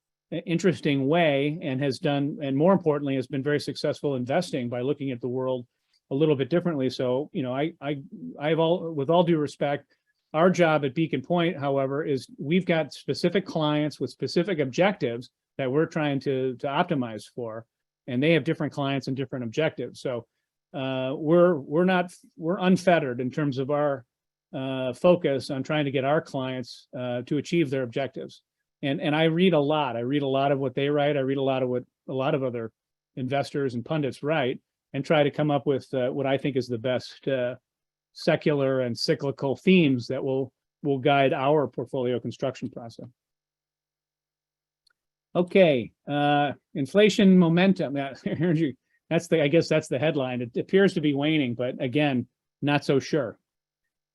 Speaker 2: interesting way and more importantly, has been very successful investing by looking at the world a little bit differently. So, with all due respect, our job at Beacon Point, however, is we've got specific clients with specific objectives that we're trying to optimize for, and they have different clients and different objectives. So we're unfettered in terms of our focus on trying to get our clients to achieve their objectives. And I read a lot. I read a lot of what they write. I read a lot of what a lot of other investors and pundits write, and try to come up with what I think is the best secular and cyclical themes that will guide our portfolio construction process. Okay, inflation momentum. I guess that's the headline. It appears to be waning, but again, not so sure.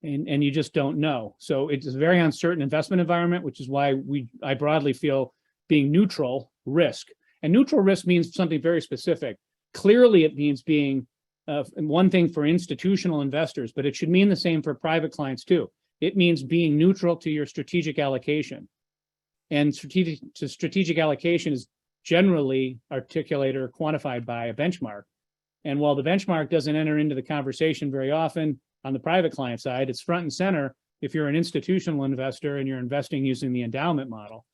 Speaker 2: And you just don't know. So it's a very uncertain investment environment, which is why I broadly feel being neutral risk. And neutral risk means something very specific. Clearly, it means being one thing for institutional investors, but it should mean the same for private clients too. It means being neutral to your strategic allocation. And strategic allocation is generally articulated or quantified by a benchmark. And while the benchmark doesn't enter into the conversation very often on the private client side, it's front and center if you're an institutional investor and you're investing using the endowment model.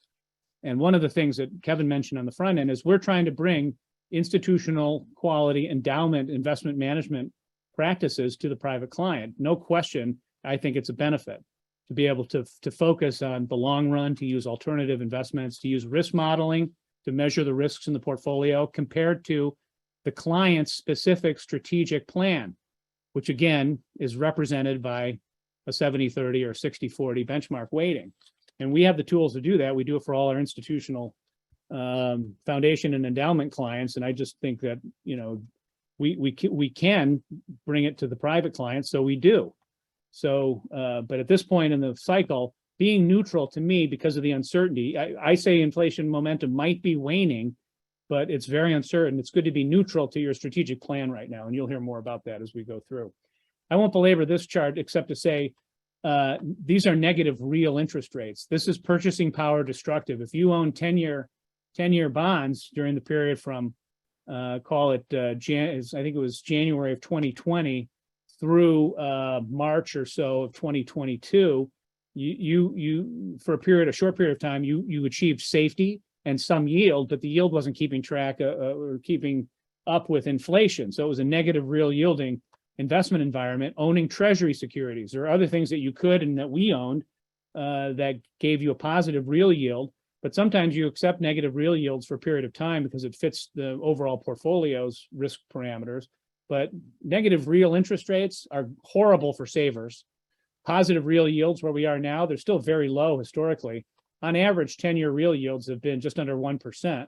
Speaker 2: And one of the things that Kevin mentioned on the front end is we're trying to bring institutional quality endowment investment management practices to the private client. No question, I think it's a benefit to be able to focus on the long run, to use alternative investments, to use risk modeling, to measure the risks in the portfolio compared to the client's specific strategic plan, which again is represented by a 70-30 or 60-40 benchmark weighting. And we have the tools to do that. We do it for all our institutional foundation and endowment clients. And I just think that, we can bring it to the private clients. So we do. So, but at this point in the cycle, being neutral to me, because of the uncertainty, I say inflation momentum might be waning, but it's very uncertain. It's good to be neutral to your strategic plan right now. And you'll hear more about that as we go through. I won't belabor this chart except to say, these are negative real interest rates. This is purchasing power destructive. If you own 10-year bonds during the period from, call it, I think it was January of 2020 through March or so of 2022, you for a short period of time, you achieved safety and some yield, but the yield wasn't keeping track or keeping up with inflation. So it was a negative real yielding investment environment. Owning treasury securities or other things that you could and that we owned that gave you a positive real yield. But sometimes you accept negative real yields for a period of time because it fits the overall portfolio's risk parameters. But negative real interest rates are horrible for savers. Positive real yields where we are now, they're still very low historically. On average, 10-year real yields have been just under 1%.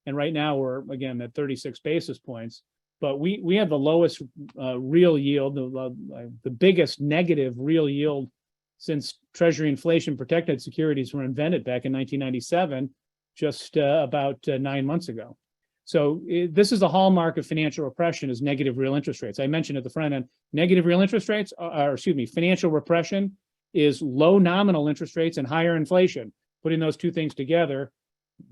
Speaker 2: And right now we're, again, at 36 basis points. But we have the lowest real yield, the biggest negative real yield since Treasury inflation protected securities were invented back in 1997, just about 9 months ago. So this is a hallmark of financial repression is negative real interest rates. I mentioned at the front end, negative real interest rates, financial repression is low nominal interest rates and higher inflation. Putting those two things together,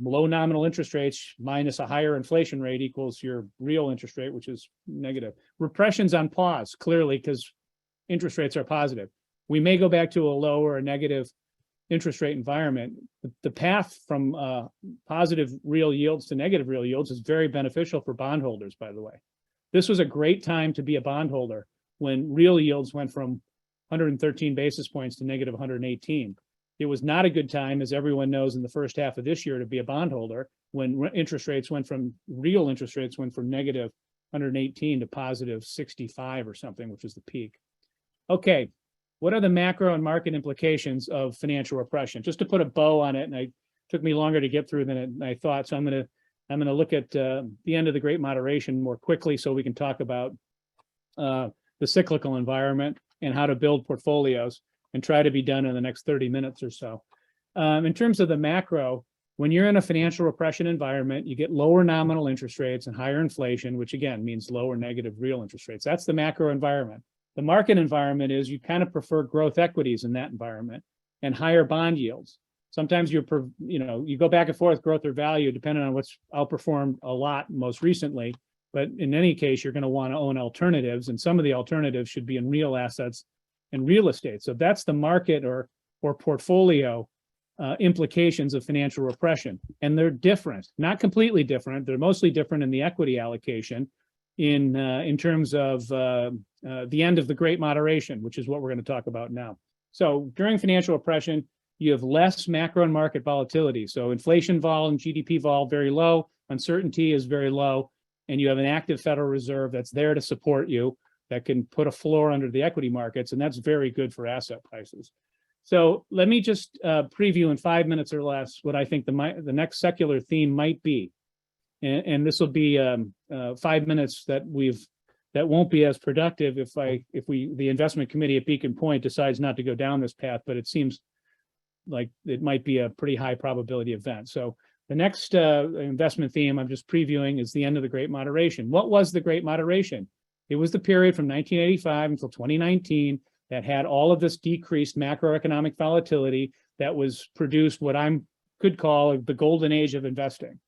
Speaker 2: low nominal interest rates minus a higher inflation rate equals your real interest rate, which is negative. Repression's on pause, clearly, because interest rates are positive. We may go back to a low or a negative interest rate environment. The path from positive real yields to negative real yields is very beneficial for bondholders, by the way. This was a great time to be a bondholder when real yields went from 113 basis points to negative 118. It was not a good time, as everyone knows, in the first half of this year to be a bondholder when real interest rates went from negative 118 to positive 65 or something, which was the peak. Okay, what are the macro and market implications of financial repression? Just to put a bow on it, and it took me longer to get through than I thought, so I'm going to look at the end of the Great Moderation more quickly, so we can talk about the cyclical environment and how to build portfolios, and try to be done in the next 30 minutes or so. In terms of the macro, when you're in a financial repression environment, you get lower nominal interest rates and higher inflation, which again means lower negative real interest rates. That's the macro environment. The market environment is you kind of prefer growth equities in that environment and higher bond yields. Sometimes you go back and forth growth or value depending on what's outperformed a lot most recently. But in any case, you're going to want to own alternatives, and some of the alternatives should be in real assets and real estate. So that's the market or portfolio implications of financial repression. And they're different, not completely different. They're mostly different in the equity allocation in terms of the end of the Great Moderation, which is what we're going to talk about now. So during financial repression, you have less macro and market volatility. So inflation vol and GDP vol very low, uncertainty is very low, and you have an active Federal Reserve that's there to support you, that can put a floor under the equity markets, and that's very good for asset prices. So let me just preview in 5 minutes or less what I think the next secular theme might be, and this will be 5 minutes that won't be as productive if the investment committee at Beacon Point decides not to go down this path, but it seems like it might be a pretty high probability event. So the next investment theme I'm just previewing is the end of the Great Moderation. What was the Great Moderation? It was the period from 1985 until 2019 that had all of this decreased macroeconomic volatility that was produced what I could call the golden age of investing.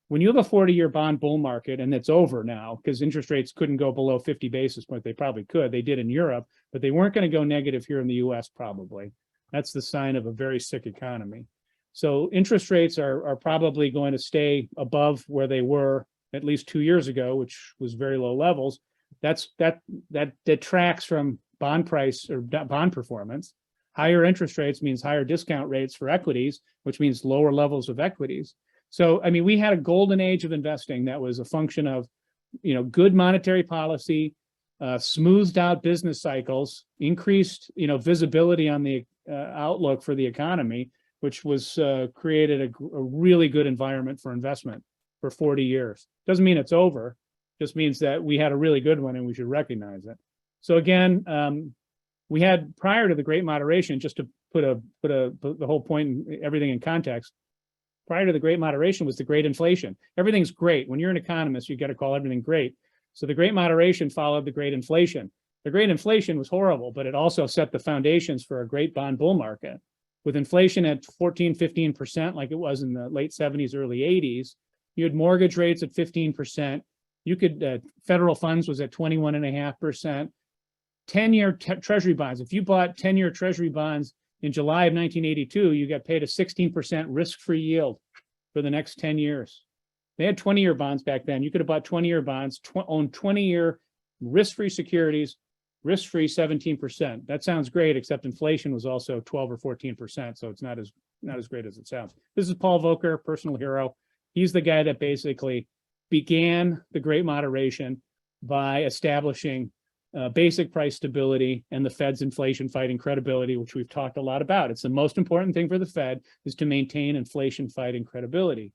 Speaker 2: When you have a 40-year bond bull market, and it's over now because interest rates couldn't go below 50 basis points, they probably could, they did in Europe, but they weren't going to go negative here in the US probably. That's the sign of a very sick economy. So interest rates are probably going to stay above where they were at least 2 years ago, which was very low levels. That detracts from bond price or bond performance. Higher interest rates means higher discount rates for equities, which means lower levels of equities. So, I mean, we had a golden age of investing that was a function of, good monetary policy, smoothed out business cycles, increased, visibility on the outlook for the economy, which was created a really good environment for investment for 40 years. Doesn't mean it's over. Just means that we had a really good one and we should recognize it. So again, we had prior to the Great Moderation, just to put the whole point and everything in context, prior to the Great Moderation was the Great Inflation. Everything's great. When you're an economist, you got to call everything great. So the Great Moderation followed the Great Inflation. The Great Inflation was horrible, but it also set the foundations for a great bond bull market. With inflation at 14, 15%, like it was in the late 70s, early 80s, you had mortgage rates at 15%. You could, federal funds was at 21.5%. 10-year treasury bonds. If you bought 10-year treasury bonds in July of 1982, you got paid a 16% risk-free yield for the next 10 years. They had 20-year bonds back then. You could have bought 20-year bonds, own 20-year risk-free securities, risk-free 17%. That sounds great, except inflation was also 12 or 14%, so it's not as great as it sounds. This is Paul Volcker, personal hero. He's the guy that basically began the Great Moderation by establishing basic price stability and the Fed's inflation fighting credibility, which we've talked a lot about. It's the most important thing for the Fed is to maintain inflation fighting credibility.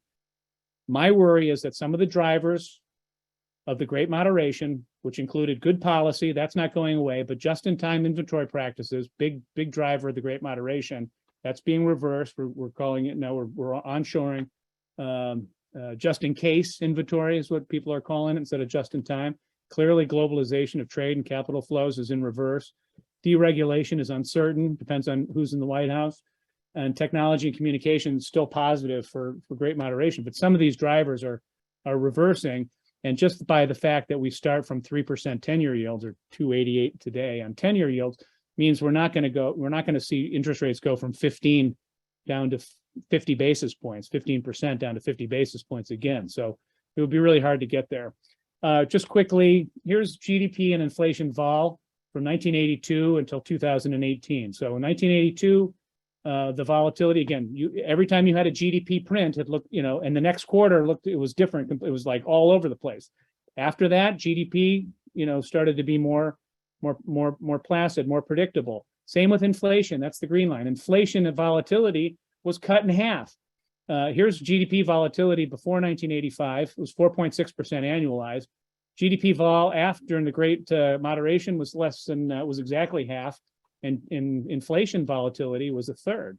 Speaker 2: My worry is that some of the drivers of the Great Moderation, which included good policy, that's not going away, but just-in-time inventory practices, big driver of the Great Moderation, that's being reversed. We're calling it now, we're onshoring just in case inventory is what people are calling it instead of just in time. Clearly, globalization of trade and capital flows is in reverse. Deregulation is uncertain, depends on who's in the White House. And technology and communication is still positive for great moderation. But some of these drivers are reversing. And just by the fact that we start from 3% 10-year yields, or 2.88 today on 10-year yields, means we're not going to see interest rates go from 15 down to 50 basis points, 15% down to 50 basis points again. So it would be really hard to get there. Just quickly, here's GDP and inflation vol from 1982 until 2018. So in 1982, the volatility, again, every time you had a GDP print, it looked, and the next quarter it was different. It was like all over the place. After that, GDP, started to be more placid, more predictable. Same with inflation. That's the green line. Inflation and volatility was cut in half. Here's GDP volatility before 1985. It was 4.6% annualized. GDP vol during the Great Moderation was was exactly half, and inflation volatility was a third.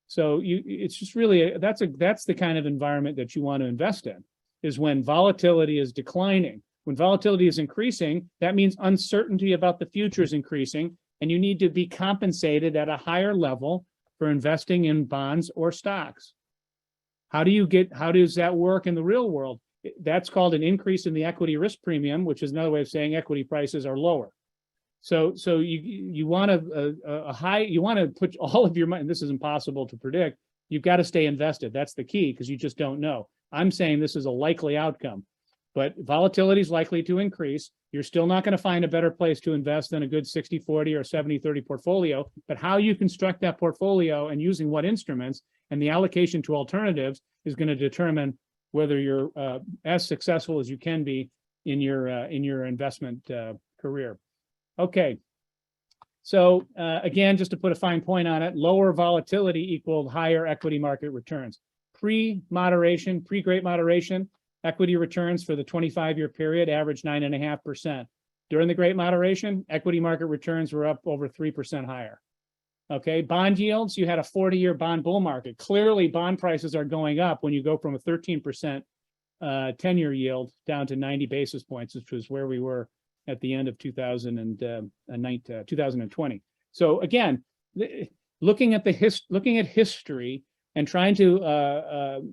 Speaker 2: So it's just really that's the kind of environment that you want to invest in, is when volatility is declining. When volatility is increasing, that means uncertainty about the future is increasing, and you need to be compensated at a higher level for investing in bonds or stocks. How does that work in the real world? That's called an increase in the equity risk premium, which is another way of saying equity prices are lower. So you want to put all of your money, and this is impossible to predict. You've got to stay invested. That's the key, because you just don't know. I'm saying this is a likely outcome, but volatility is likely to increase. You're still not going to find a better place to invest than a good 60-40 or 70-30 portfolio, but how you construct that portfolio and using what instruments and the allocation to alternatives is going to determine whether you're as successful as you can be in your investment career. Okay, so again, just to put a fine point on it, lower volatility equaled higher equity market returns. Pre-Great Moderation, equity returns for the 25-year period averaged 9.5%. During the Great Moderation, equity market returns were up over 3% higher. Okay, bond yields, you had a 40-year bond bull market. Clearly, bond prices are going up when you go from a 13% 10-year yield down to 90 basis points, which was where we were at the end of 2020. So again, looking at history and trying to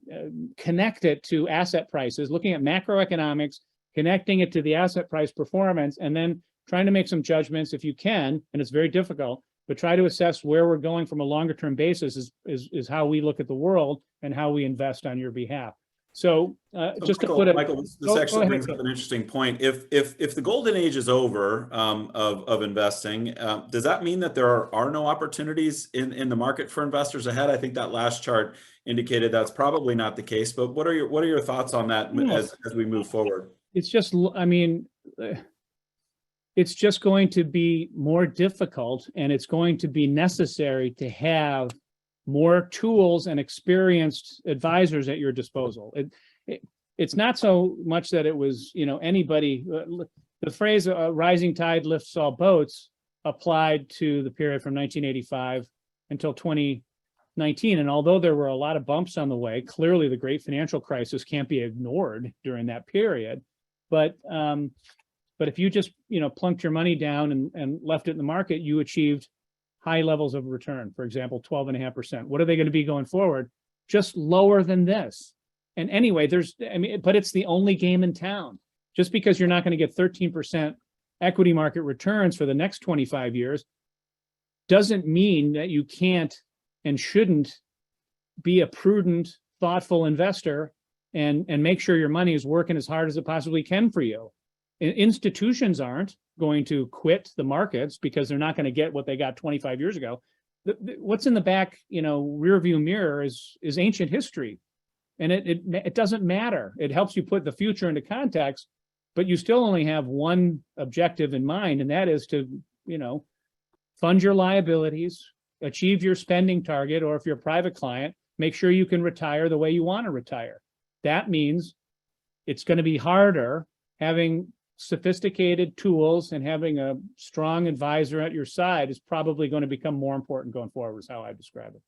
Speaker 2: connect it to asset prices, looking at macroeconomics, connecting it to the asset price performance, and then trying to make some judgments if you can, and it's very difficult, but try to assess where we're going from a longer term basis is how we look at the world and how we invest on your behalf. So just
Speaker 1: Michael,
Speaker 2: to put it,
Speaker 1: Michael, this actually brings up an interesting point. If the golden age is over of investing, does that mean that there are no opportunities in the market for investors ahead? I think that last chart indicated that's probably not the case. But what are your thoughts on that as we move forward?
Speaker 2: It's just, I mean, it's just going to be more difficult, and it's going to be necessary to have more tools and experienced advisors at your disposal. It's not so much that it was, anybody, the phrase rising tide lifts all boats applied to the period from 1985 until 2019. And although there were a lot of bumps on the way, clearly the great financial crisis can't be ignored during that period. But if you just, plunked your money down and left it in the market, you achieved high levels of return, for example, 12.5%. What are they going to be going forward? Just lower than this. And anyway, but it's the only game in town. Just because you're not going to get 13% equity market returns for the next 25 years doesn't mean that you can't and shouldn't be a prudent, thoughtful investor and make sure your money is working as hard as it possibly can for you. Institutions aren't going to quit the markets because they're not going to get what they got 25 years ago. What's in the back, rear view mirror is ancient history, and it doesn't matter. It helps you put the future into context, but you still only have one objective in mind, and that is to, fund your liabilities, achieve your spending target, or if you're a private client, make sure you can retire the way you want to retire. That means it's going to be harder. Having sophisticated tools and having a strong advisor at your side is probably going to become more important going forward, is how I describe it.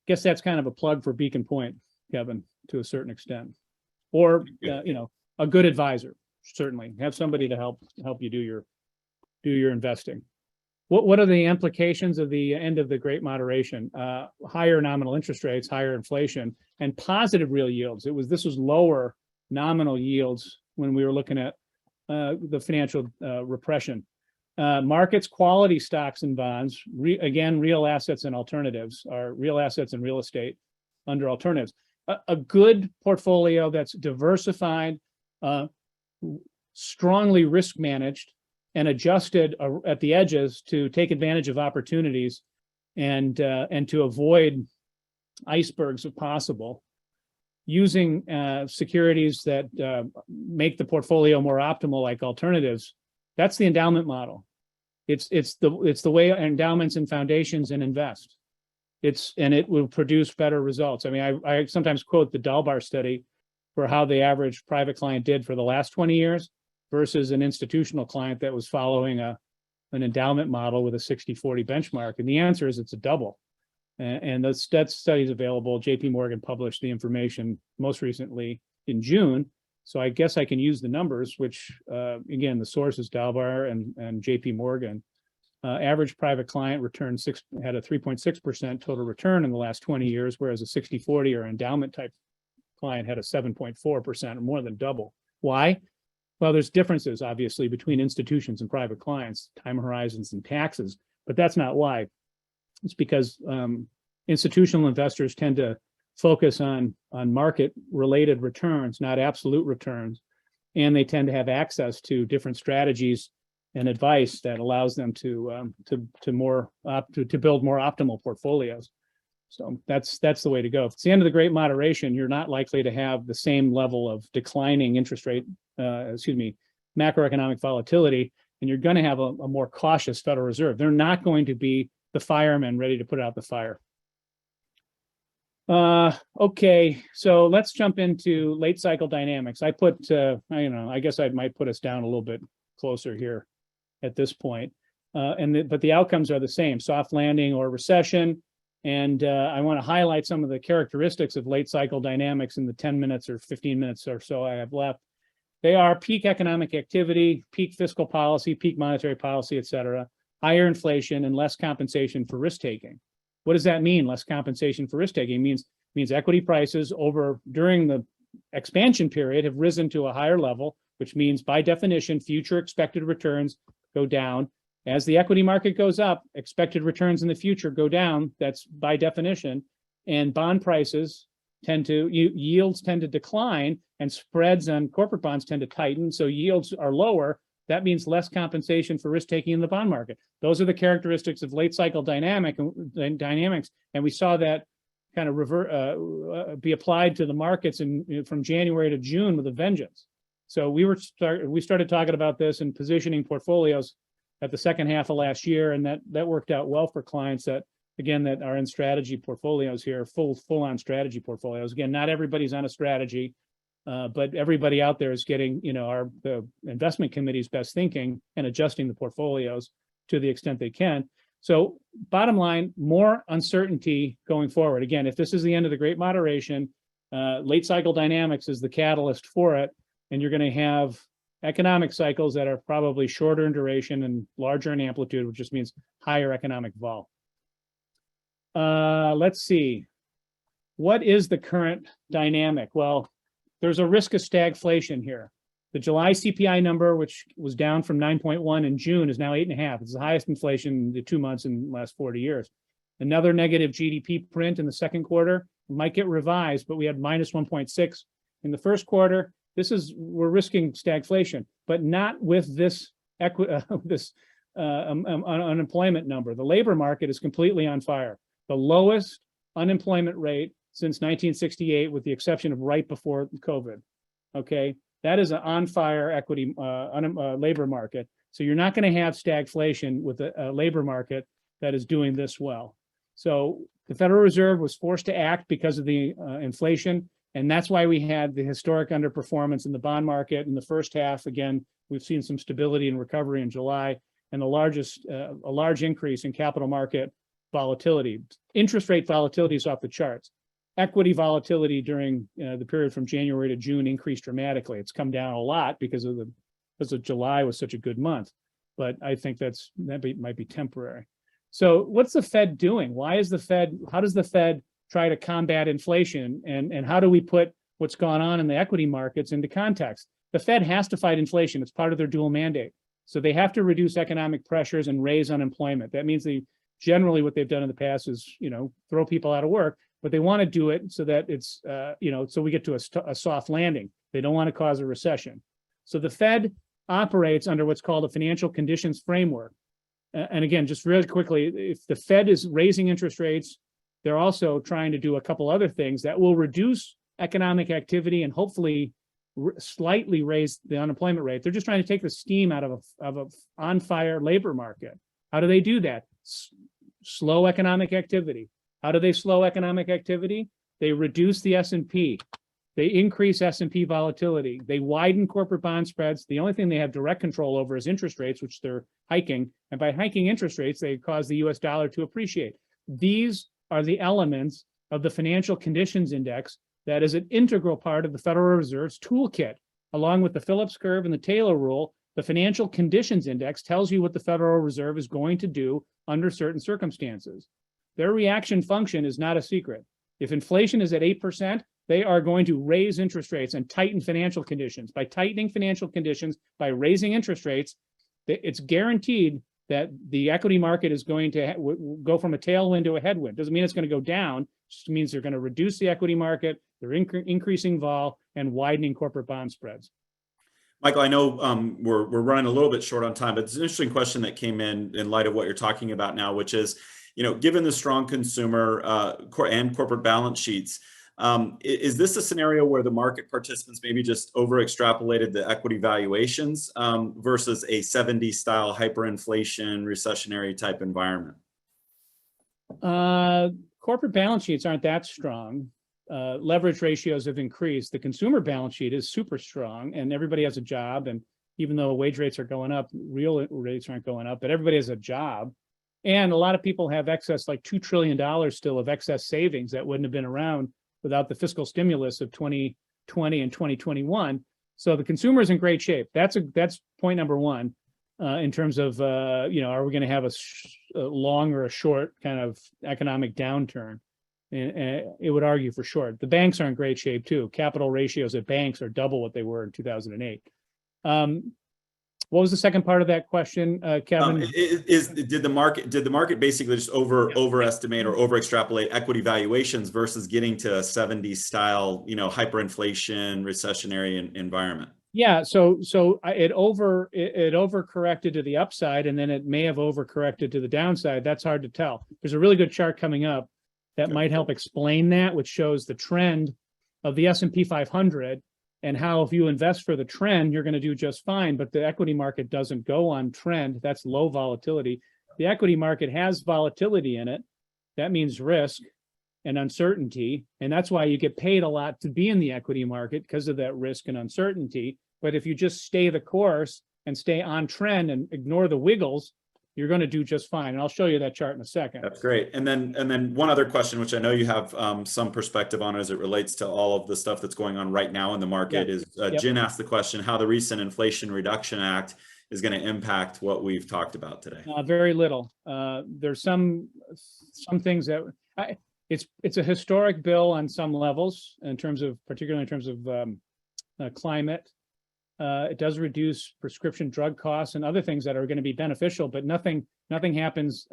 Speaker 2: guess that's kind of a plug for Beacon Point, Kevin, to a certain extent, or a good advisor. Certainly have somebody to help you do your investing. What are the implications of the end of the Great Moderation? Higher nominal interest rates, higher inflation, and positive real yields. This was lower nominal yields when we were looking at the financial repression. Markets, quality stocks and bonds, again, real assets and alternatives, are real assets and real estate under alternatives. A good portfolio that's diversified, strongly risk managed, and adjusted at the edges to take advantage of opportunities and to avoid icebergs if possible, using securities that make the portfolio more optimal, like alternatives. That's the endowment model. It's the way endowments and foundations invest. And it will produce better results. I mean, I sometimes quote the Dalbar study for how the average private client did for the last 20 years versus an institutional client that was following an endowment model with a 60-40 benchmark. And the answer is it's a double. And that study is available. JP Morgan published the information most recently in June. So I guess I can use the numbers, which again, the source is Dalbar and JP Morgan. Average private client had a 3.6% total return in the last 20 years, whereas a 60-40 or endowment type client had a 7.4%, or more than double. Why? Well, there's differences, obviously, between institutions and private clients, time horizons and taxes, but that's not why. It's because institutional investors tend to focus on market-related returns, not absolute returns, and they tend to have access to different strategies and advice that allows them to build more optimal portfolios. So that's the way to go. If it's the end of the Great Moderation, you're not likely to have the same level of declining interest rate, macroeconomic volatility, and you're going to have a more cautious Federal Reserve. They're not going to be the firemen ready to put out the fire. Okay, so let's jump into late cycle dynamics. I guess I might put us down a little bit closer here at this point. But the outcomes are the same: soft landing or recession. And I want to highlight some of the characteristics of late cycle dynamics in the 10 minutes or 15 minutes or so I have left. They are peak economic activity, peak fiscal policy, peak monetary policy, et cetera, higher inflation, and less compensation for risk taking. What does that mean? Less compensation for risk taking means equity prices during the expansion period have risen to a higher level, which means by definition, future expected returns go down. As the equity market goes up, expected returns in the future go down. That's by definition. And bond prices yields tend to decline, and spreads on corporate bonds tend to tighten. So yields are lower. That means less compensation for risk taking in the bond market. Those are the characteristics of late cycle dynamics. And we saw that kind of be applied to the markets from January to June with a vengeance. So we started talking about this and positioning portfolios at the second half of last year, and that worked out well for clients that are in strategy portfolios here, full-on strategy portfolios. Again, not everybody's on a strategy, but everybody out there is getting the investment committee's best thinking and adjusting the portfolios to the extent they can. So bottom line, more uncertainty going forward. Again, if this is the end of the Great Moderation, late cycle dynamics is the catalyst for it, and you're going to have economic cycles that are probably shorter in duration and larger in amplitude, which just means higher economic vol. Let's see. What is the current dynamic? Well, there's a risk of stagflation here. The July CPI number, which was down from 9.1 in June, is now 8.5. It's the highest inflation in the 2 months in the last 40 years. Another negative GDP print in the second quarter might get revised, but we had minus 1.6 in the first quarter. We're risking stagflation, but not with this unemployment number. The labor market is completely on fire. The lowest unemployment rate since 1968, with the exception of right before COVID. Okay, that is an on-fire equity labor market. So you're not going to have stagflation with a labor market that is doing this well. So the Federal Reserve was forced to act because of the inflation. And that's why we had the historic underperformance in the bond market in the first half. Again, we've seen some stability and recovery in July, and a large increase in capital market volatility. Interest rate volatility is off the charts. Equity volatility during the period from January to June increased dramatically. It's come down a lot because of July was such a good month, but I think that might be temporary. So what's the Fed doing? How does the Fed try to combat inflation, and how do we put what's gone on in the equity markets into context? The Fed has to fight inflation. It's part of their dual mandate. So they have to reduce economic pressures and raise unemployment. That means generally what they've done in the past is, throw people out of work, but they want to do it so that it's, so we get to a soft landing. They don't want to cause a recession. So the Fed operates under what's called a financial conditions framework. And again, just really quickly, if the Fed is raising interest rates, they're also trying to do a couple other things that will reduce economic activity and hopefully slightly raise the unemployment rate. They're just trying to take the steam out of a on-fire labor market. How do they do that? Slow economic activity. How do they slow economic activity? They reduce the S&P. They increase S&P volatility. They widen corporate bond spreads. The only thing they have direct control over is interest rates, which they're hiking. And by hiking interest rates, they cause the US dollar to appreciate. These are the elements of the financial conditions index that is an integral part of the Federal Reserve's toolkit. Along with the Phillips curve and the Taylor rule, the financial conditions index tells you what the Federal Reserve is going to do under certain circumstances. Their reaction function is not a secret. If inflation is at 8%, they are going to raise interest rates and tighten financial conditions. By tightening financial conditions, by raising interest rates, it's guaranteed that the equity market is going to go from a tailwind to a headwind. Doesn't mean it's going to go down, it just means they're going to reduce the equity market, they're increasing vol and widening corporate bond spreads.
Speaker 1: Michael, I know we're running a little bit short on time, but it's an interesting question that came in light of what you're talking about now, which is, given the strong consumer and corporate balance sheets, is this a scenario where the market participants maybe just over extrapolated the equity valuations versus a 70s style hyperinflation recessionary type environment?
Speaker 2: Corporate balance sheets aren't that strong. Leverage ratios have increased. The consumer balance sheet is super strong and everybody has a job. And even though wage rates are going up, real rates aren't going up, but everybody has a job. And a lot of people have excess, like $2 trillion still of excess savings that wouldn't have been around without the fiscal stimulus of 2020 and 2021. So the consumer is in great shape. That's point number one in terms of, are we going to have a long or a short kind of economic downturn? And it would argue for short. The banks are in great shape too. Capital ratios at banks are double what they were in 2008. What was the second part of that question, Kevin?
Speaker 1: Did the market basically just overestimate or over extrapolate equity valuations versus getting to a 70s style, hyperinflation recessionary environment?
Speaker 2: Yeah, so it overcorrected to the upside, and then it may have overcorrected to the downside. That's hard to tell. There's a really good chart coming up that might help explain that, which shows the trend of the S&P 500 and how if you invest for the trend, you're going to do just fine. But the equity market doesn't go on trend. That's low volatility. The equity market has volatility in it. That means risk and uncertainty. And that's why you get paid a lot to be in the equity market, because of that risk and uncertainty. But if you just stay the course and stay on trend and ignore the wiggles, you're going to do just fine. And I'll show you that chart in a second.
Speaker 1: That's great. And then one other question, which I know you have some perspective on as it relates to all of the stuff that's going on right now in the market, is Jen asked the question how the recent Inflation Reduction Act is going to impact what we've talked about today.
Speaker 2: Very little. There's some things that it's a historic bill on some levels particularly in terms of climate. It does reduce prescription drug costs and other things that are going to be beneficial, but nothing happens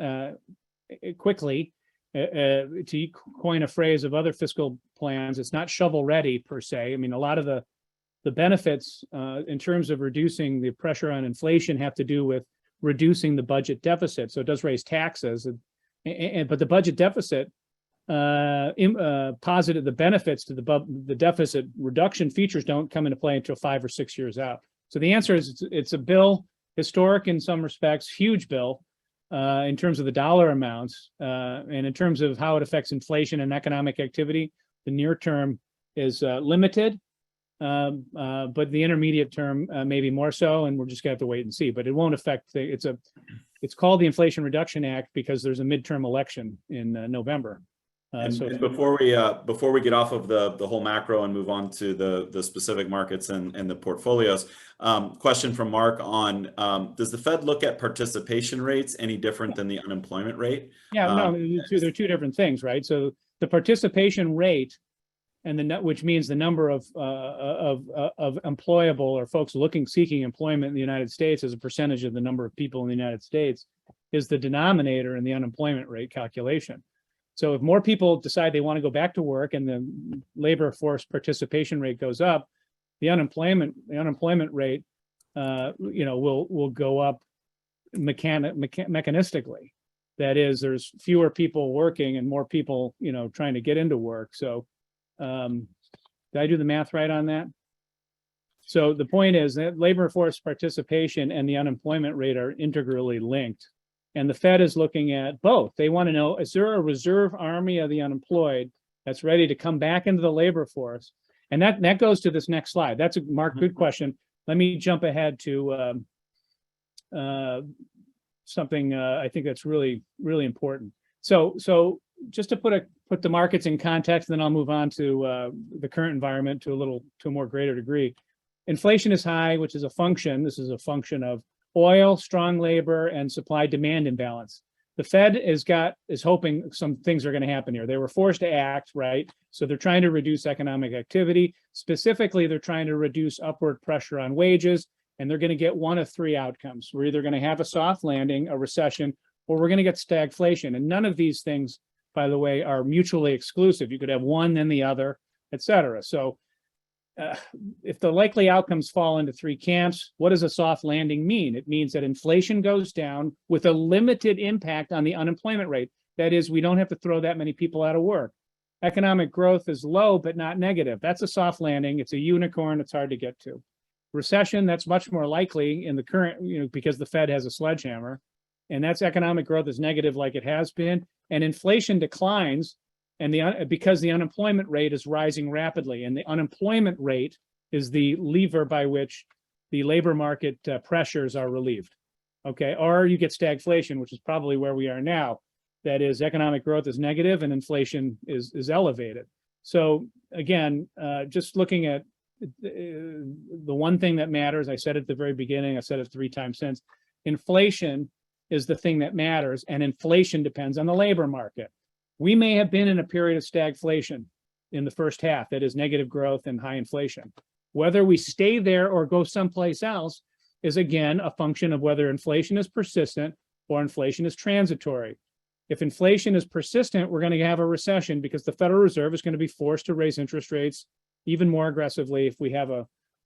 Speaker 2: quickly. To coin a phrase of other fiscal plans, it's not shovel ready per se. I mean, a lot of the benefits in terms of reducing the pressure on inflation have to do with reducing the budget deficit. So it does raise taxes, but the budget deficit positive, the benefits to the deficit reduction features don't come into play until 5 or 6 years out. So the answer is it's a bill, historic in some respects, huge bill in terms of the dollar amounts, and in terms of how it affects inflation and economic activity. The near term is limited, but the intermediate term maybe more so, and we're just gonna have to wait and see. But it won't affect it's It's called the Inflation Reduction Act because there's a midterm election in November.
Speaker 1: And before we get off of the whole macro and move on to the specific markets and the portfolios, question from Mark on does the Fed look at participation rates any different than the unemployment rate?
Speaker 2: Yeah, no, they're two different things, right? So the participation rate and which means the number of employable or folks seeking employment in the United States as a percentage of the number of people in the United States is the denominator in the unemployment rate calculation. So if more people decide they want to go back to work and the labor force participation rate goes up, the unemployment rate, will go up mechanistically. That is, there's fewer people working and more people, trying to get into work. So, did I do the math right on that? So the point is that labor force participation and the unemployment rate are integrally linked. And the Fed is looking at both. They want to know, is there a reserve army of the unemployed that's ready to come back into the labor force? And that goes to this next slide. That's a Mark, good question. Let me jump ahead to something I think that's really, really important. So just to put the markets in context, then I'll move on to the current environment to a more greater degree. Inflation is high, which is a function. This is a function of oil, strong labor, and supply-demand imbalance. The Fed is hoping some things are going to happen here. They were forced to act, right? So they're trying to reduce economic activity. Specifically, they're trying to reduce upward pressure on wages, and they're going to get one of three outcomes. We're either going to have a soft landing, a recession, or we're going to get stagflation. And none of these things, by the way, are mutually exclusive. You could have one, then the other, et cetera. So if the likely outcomes fall into three camps, what does a soft landing mean? It means that inflation goes down with a limited impact on the unemployment rate. That is, we don't have to throw that many people out of work. Economic growth is low, but not negative. That's a soft landing. It's a unicorn. It's hard to get to. Recession, that's much more likely in the current, because the Fed has a sledgehammer, and that's economic growth is negative like it has been, and inflation declines. And because the unemployment rate is rising rapidly, and the unemployment rate is the lever by which the labor market pressures are relieved. Okay, or you get stagflation, which is probably where we are now. That is, economic growth is negative and inflation is elevated. So again, just looking at the one thing that matters, I said at the very beginning, I said it 3 times since, inflation is the thing that matters, and inflation depends on the labor market. We may have been in a period of stagflation in the first half, that is negative growth and high inflation. Whether we stay there or go someplace else is again a function of whether inflation is persistent or inflation is transitory. If inflation is persistent, we're going to have a recession because the Federal Reserve is going to be forced to raise interest rates even more aggressively. If we have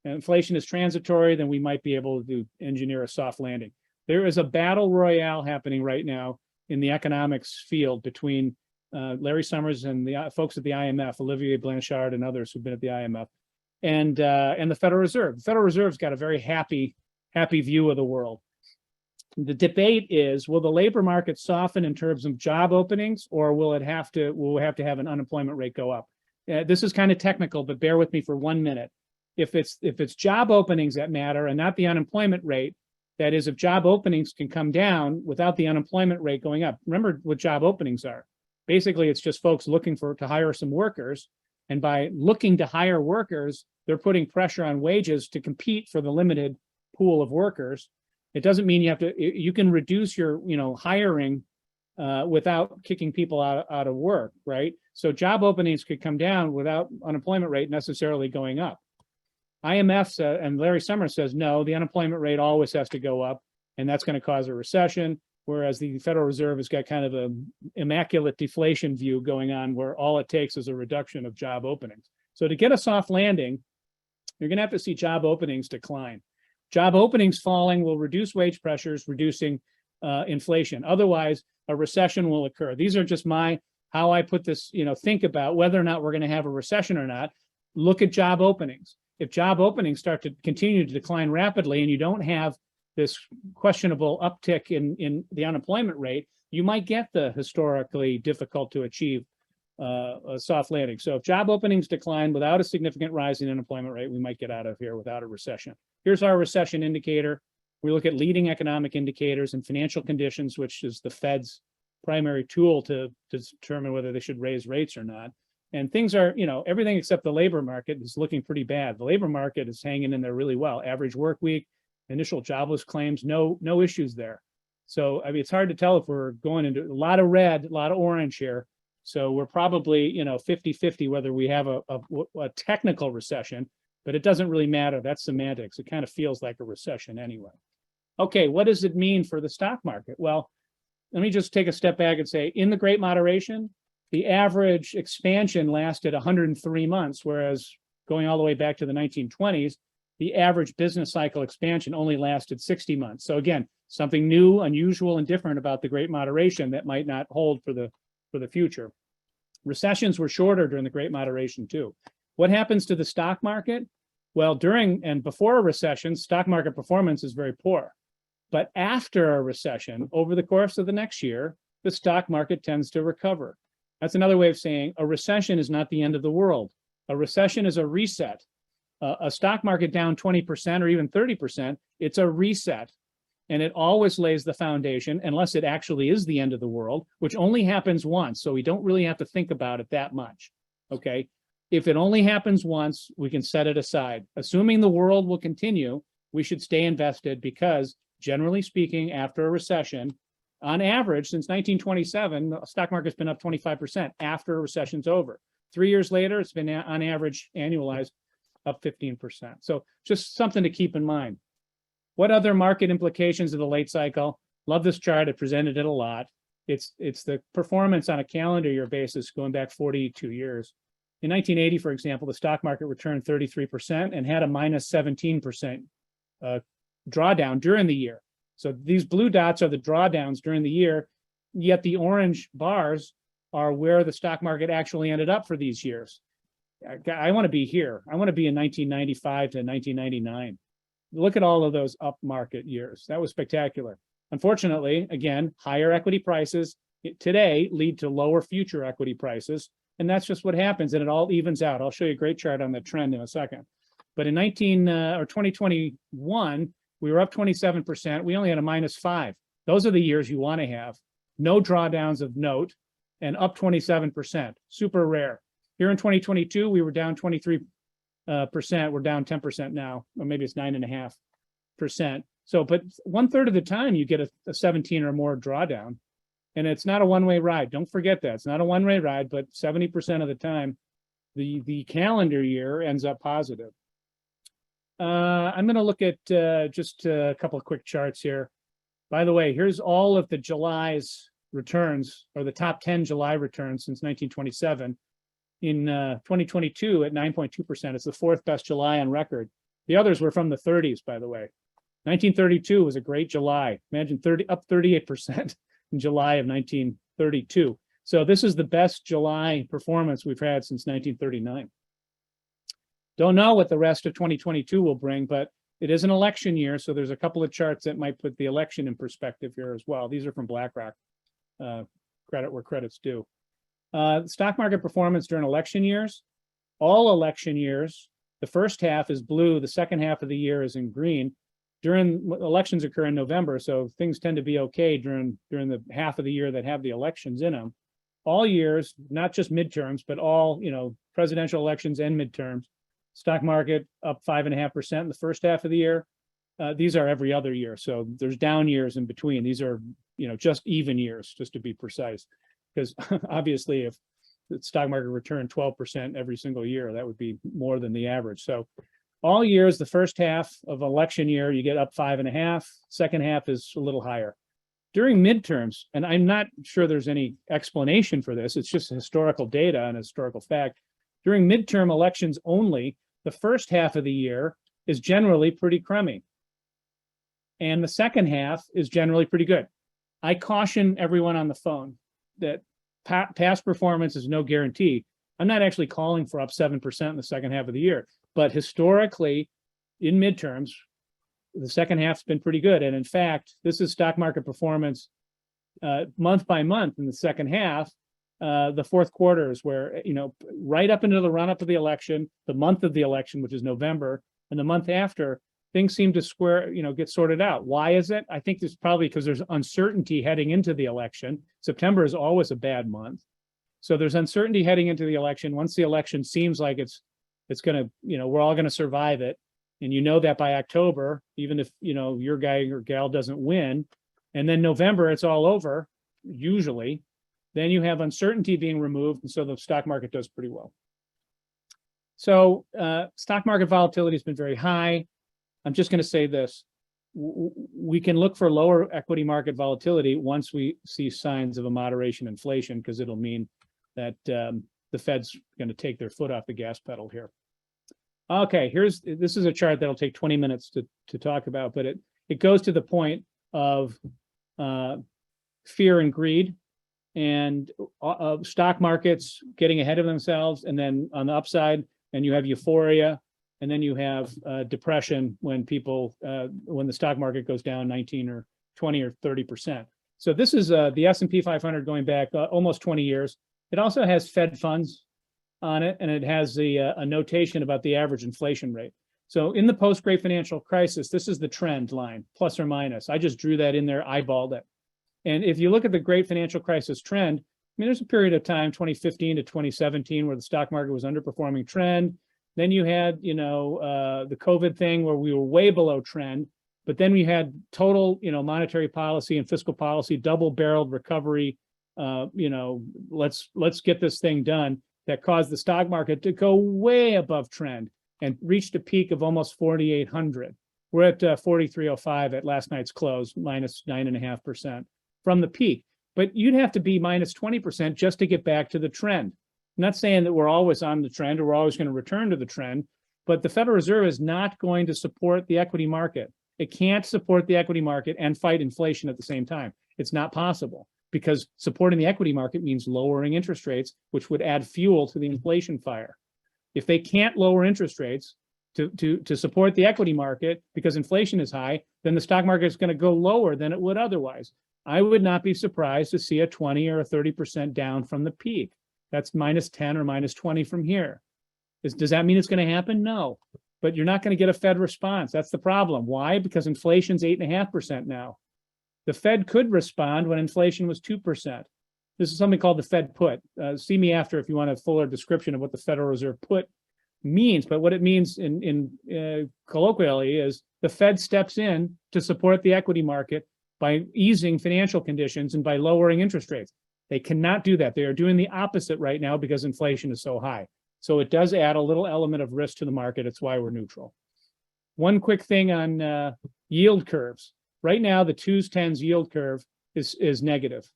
Speaker 2: inflation is transitory, then we might be able to engineer a soft landing. There is a battle royale happening right now in the economics field between Larry Summers and the folks at the IMF, Olivier Blanchard and others who've been at the IMF, and the Federal Reserve. The Federal Reserve's got a very happy view of the world. The debate is, will the labor market soften in terms of job openings, or will we have to have an unemployment rate go up? This is kind of technical, but bear with me for 1 minute. If it's job openings that matter and not the unemployment rate, that is, if job openings can come down without the unemployment rate going up. Remember what job openings are. Basically, it's just folks looking to hire some workers. And by looking to hire workers, they're putting pressure on wages to compete for the limited pool of workers. It doesn't mean you can reduce your, hiring without kicking people out of work, right? So job openings could come down without unemployment rate necessarily going up. IMF and Larry Summers says, no, the unemployment rate always has to go up, and that's going to cause a recession. Whereas the Federal Reserve has got kind of an immaculate deflation view going on where all it takes is a reduction of job openings. So to get a soft landing, you're going to have to see job openings decline. Job openings falling will reduce wage pressures, reducing inflation. Otherwise, a recession will occur. These are just how I put this, think about whether or not we're going to have a recession or not. Look at job openings. If job openings start to continue to decline rapidly and you don't have this questionable uptick in the unemployment rate, you might get the historically difficult to achieve a soft landing. So if job openings decline without a significant rise in unemployment rate, we might get out of here without a recession. Here's our recession indicator. We look at leading economic indicators and financial conditions, which is the Fed's primary tool to determine whether they should raise rates or not. And things are, everything except the labor market is looking pretty bad. The labor market is hanging in there really well. Average work week, initial jobless claims, no issues there. So, I mean, it's hard to tell if we're going into a lot of red, a lot of orange here. So we're probably, 50-50 whether we have a technical recession, but it doesn't really matter. That's semantics. It kind of feels like a recession anyway. Okay, what does it mean for the stock market? Well, let me just take a step back and say, in the Great Moderation, the average expansion lasted 103 months, whereas going all the way back to the 1920s, the average business cycle expansion only lasted 60 months. So again, something new, unusual, and different about the Great Moderation that might not hold for the future. Recessions were shorter during the Great Moderation too. What happens to the stock market? Well, during and before a recession, stock market performance is very poor. But after a recession, over the course of the next year, the stock market tends to recover. That's another way of saying a recession is not the end of the world. A recession is a reset. A stock market down 20% or even 30%, it's a reset. And it always lays the foundation, unless it actually is the end of the world, which only happens once. So we don't really have to think about it that much. Okay. If it only happens once, we can set it aside. Assuming the world will continue, we should stay invested because, generally speaking, after a recession, on average, since 1927, the stock market's been up 25% after a recession's over. 3 years later, it's been on average annualized up 15%. So just something to keep in mind. What other market implications of the late cycle? Love this chart. I presented it a lot. It's the performance on a calendar year basis going back 42 years. In 1980, for example, the stock market returned 33% and had a minus 17% drawdown during the year. So these blue dots are the drawdowns during the year, yet the orange bars are where the stock market actually ended up for these years. I want to be here. I want to be in 1995 to 1999. Look at all of those up market years. That was spectacular. Unfortunately, again, higher equity prices today lead to lower future equity prices. And that's just what happens, and it all evens out. I'll show you a great chart on the trend in a second. But in 2021, we were up 27%. We only had a -5. Those are the years you want to have. No drawdowns of note and up 27%. Super rare. Here in 2022, we were down 23%. We're down 10% now, or maybe it's 9.5%. So, but 1/3 of the time you get a 17 or more drawdown. And it's not a one-way ride. Don't forget that. It's not a one-way ride, but 70% of the time, the calendar year ends up positive. I'm going to look at just a couple of quick charts here. By the way, here's all of the July's returns, or the top 10 July returns since 1927. In 2022 at 9.2%. It's the fourth best July on record. The others were from the 30s, by the way. 1932 was a great July. Imagine up 38% in July of 1932. So this is the best July performance we've had since 1939. Don't know what the rest of 2022 will bring, but it is an election year, so there's a couple of charts that might put the election in perspective here as well. These are from BlackRock. Credit where credit's due. Stock market performance during election years. All election years, the first half is blue, the second half of the year is in green. Elections occur in November, so things tend to be okay during the half of the year that have the elections in them. All years, not just midterms, but all presidential elections and midterms. Stock market up 5.5% in the first half of the year. These are every other year, so there's down years in between. These are just even years, just to be precise. Because obviously, if the stock market returned 12% every single year, that would be more than the average. So all years, the first half of election year, you get up 5.5. Second half is a little higher. During midterms, and I'm not sure there's any explanation for this, it's just historical data and historical fact. During midterm elections only, the first half of the year is generally pretty crummy. And the second half is generally pretty good. I caution everyone on the phone that past performance is no guarantee. I'm not actually calling for up 7% in the second half of the year, but historically, in midterms, the second half's been pretty good. And in fact, this is stock market performance month by month in the second half. The fourth quarter is where, right up into the run-up of the election, the month of the election, which is November, and the month after, things seem to get sorted out. Why is it? I think it's probably because there's uncertainty heading into the election. September is always a bad month. So there's uncertainty heading into the election. Once the election seems like it's going to, we're all going to survive it. And that by October, even if, your guy or gal doesn't win, and then November, it's all over, usually, then you have uncertainty being removed. And so the stock market does pretty well. So stock market volatility has been very high. I'm just going to say this. We can look for lower equity market volatility once we see signs of a moderation in inflation, because it'll mean that the Fed's going to take their foot off the gas pedal here. Okay, this is a chart that'll take 20 minutes to talk about, but it goes to the point of fear and greed, and stock markets getting ahead of themselves, and then on the upside, and you have euphoria, and then you have depression when the stock market goes down 19 or 20 or 30%. So this is the S&P 500 going back almost 20 years. It also has Fed funds on it, and it has a notation about the average inflation rate. So in the post-Great Financial Crisis, this is the trend line, plus or minus. I just drew that in there, eyeballed it. And if you look at the Great Financial Crisis trend, there's a period of time, 2015 to 2017, where the stock market was underperforming trend. Then you had, the COVID thing where we were way below trend, but then we had total, monetary policy and fiscal policy, double-barreled recovery. Let's get this thing done, that caused the stock market to go way above trend and reached a peak of almost 4,800. We're at 4,305 at last night's close, minus 9.5% from the peak. But you'd have to be minus 20% just to get back to the trend. I'm not saying that we're always on the trend or we're always going to return to the trend, but the Federal Reserve is not going to support the equity market. It can't support the equity market and fight inflation at the same time. It's not possible, because supporting the equity market means lowering interest rates, which would add fuel to the inflation fire. If they can't lower interest rates to support the equity market because inflation is high, then the stock market is going to go lower than it would otherwise. I would not be surprised to see a 20 or a 30% down from the peak. That's minus 10 or minus 20 from here. Does that mean it's going to happen? No, but you're not going to get a Fed response. That's the problem. Why? Because inflation's 8.5% now. The Fed could respond when inflation was 2%. This is something called the Fed put. See me after if you want a fuller description of what the Federal Reserve put means. But what it means in colloquially is the Fed steps in to support the equity market by easing financial conditions and by lowering interest rates. They cannot do that. They are doing the opposite right now because inflation is so high. So it does add a little element of risk to the market. It's why we're neutral. One quick thing on yield curves. Right now, the 2s, 10s yield curve is negative.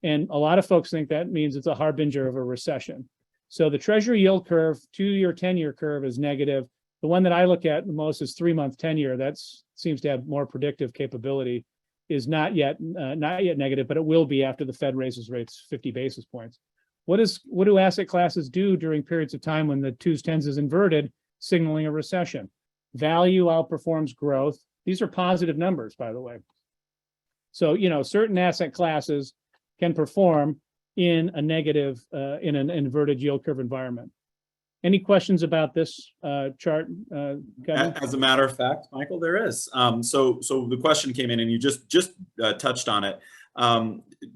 Speaker 2: And a lot of folks think that means it's a harbinger of a recession. So the Treasury yield curve, 2-year, 10-year curve is negative. The one that I look at the most is 3-month 10-year. That seems to have more predictive capability, is not yet negative, but it will be after the Fed raises rates 50 basis points. What do asset classes do during periods of time when the 2s, 10s is inverted, signaling a recession? Value outperforms growth. These are positive numbers, by the way. So, certain asset classes can perform in a negative, in an inverted yield curve environment. Any questions about this chart, Kevin?
Speaker 1: As a matter of fact, Michael, there is. So the question came in, and you just touched on it.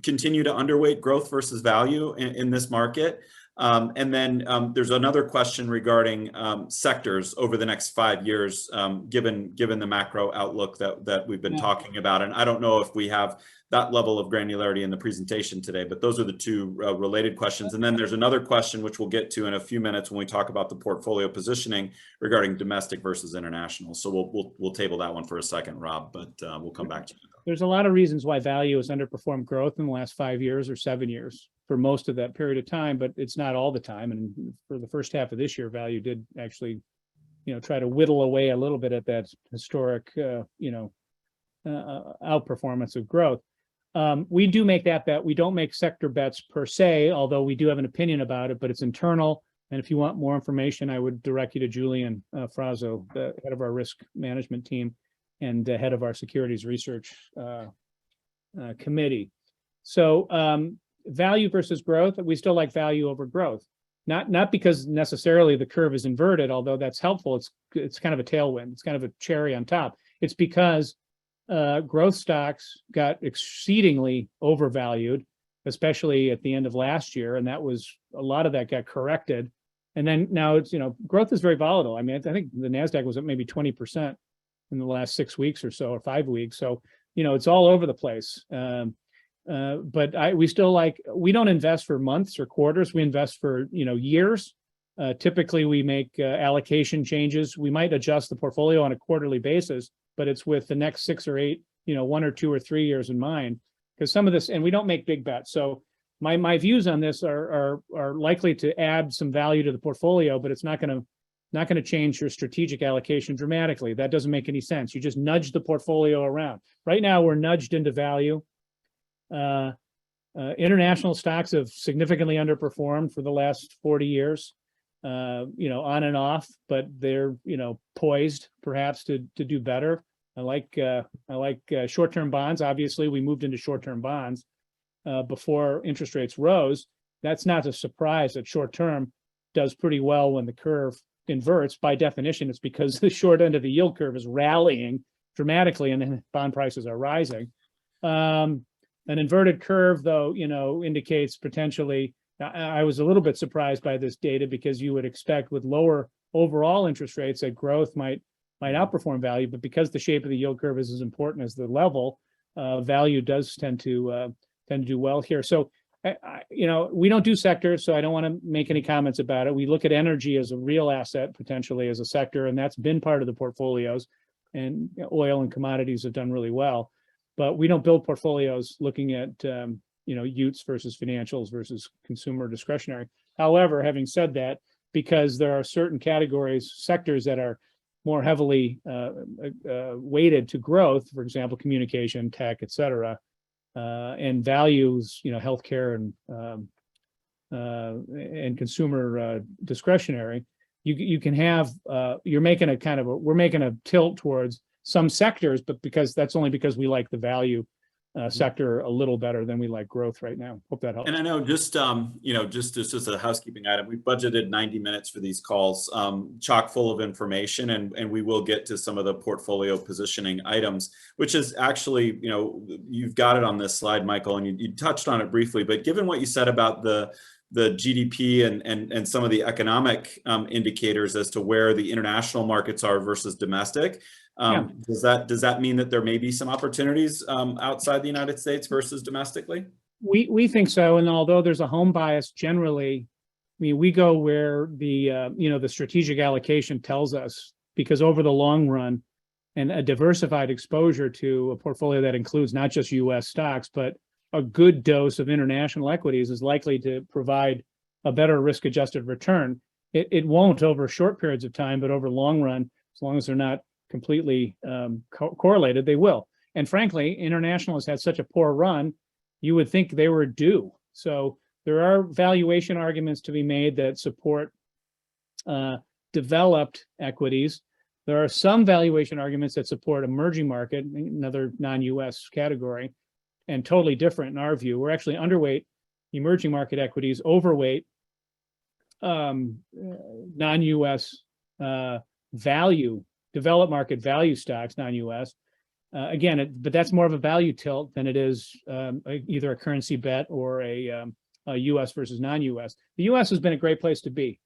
Speaker 1: Continue to underweight growth versus value in this market. And then there's another question regarding sectors over the next 5 years, given the macro outlook that we've been talking about. And I don't know if we have that level of granularity in the presentation today, but those are the two related questions. And then there's another question, which we'll get to in a few minutes when we talk about the portfolio positioning regarding domestic versus international. So we'll table that one for a second, Rob, but we'll come back to you.
Speaker 2: There's a lot of reasons why value has underperformed growth in the last 5 years or 7 years for most of that period of time, but it's not all the time. And for the first half of this year, value did actually, try to whittle away a little bit at that historic, outperformance of growth. We do make that bet. We don't make sector bets per se, although we do have an opinion about it, but it's internal. And if you want more information, I would direct you to Julian Frazzo, the head of our risk management team and head of our securities research committee. So value versus growth, we still like value over growth. not because necessarily the curve is inverted, although that's helpful. It's kind of a tailwind. It's kind of a cherry on top. It's because growth stocks got exceedingly overvalued, especially at the end of last year, and that was a lot of that got corrected. And then now it's, growth is very volatile. I mean, I think the NASDAQ was up maybe 20% in the last 6 weeks or so, or 5 weeks. So, it's all over the place. But we don't invest for months or quarters. We invest for, years. Typically we make allocation changes. We might adjust the portfolio on a quarterly basis, but it's with the next 6 or 8, 1 or 2 or 3 years in mind, because some of this, and we don't make big bets. So my views on this are likely to add some value to the portfolio, but it's not going to change your strategic allocation dramatically. That doesn't make any sense. You just nudge the portfolio around. Right now we're nudged into value. International stocks have significantly underperformed for the last 40 years, on and off, but they're, poised perhaps to do better. I like short-term bonds. Obviously, we moved into short-term bonds before interest rates rose. That's not a surprise that short-term does pretty well when the curve inverts. By definition, it's because the short end of the yield curve is rallying dramatically and then bond prices are rising. An inverted curve, though, indicates potentially, I was a little bit surprised by this data because you would expect with lower overall interest rates that growth might outperform value, but because the shape of the yield curve is as important as the level, value does tend to do well here. So, we don't do sectors, so I don't want to make any comments about it. We look at energy as a real asset, potentially as a sector, and that's been part of the portfolios, and oil and commodities have done really well. But we don't build portfolios looking at, UTs versus financials versus consumer discretionary. However, having said that, because there are certain categories, sectors that are more heavily weighted to growth, for example, communication, tech, et cetera, and values, healthcare and consumer discretionary, you can have, we're making a tilt towards some sectors, but that's only because we like the value sector a little better than we like growth right now. Hope that helps.
Speaker 1: And I know just as a housekeeping item, we've budgeted 90 minutes for these calls, chock full of information, and we will get to some of the portfolio positioning items, which is actually, you've got it on this slide, Michael, and you touched on it briefly, but given what you said about the GDP and some of the economic indicators as to where the international markets are versus domestic, does that mean that there may be some opportunities outside the United States versus domestically?
Speaker 2: We think so, and although there's a home bias generally, we go where the strategic allocation tells us, because over the long run, and a diversified exposure to a portfolio that includes not just U.S. stocks, but a good dose of international equities is likely to provide a better risk-adjusted return. It won't over short periods of time, but over long run, as long as they're not completely correlated, they will. And frankly, international has had such a poor run, you would think they were due. So there are valuation arguments to be made that support developed equities. There are some valuation arguments that support emerging market, another non-US category, and totally different in our view. We're actually underweight emerging market equities, overweight non-US developed market value stocks, non-US. But that's more of a value tilt than it is either a currency bet or a US versus non-US. The US has been a great place to be.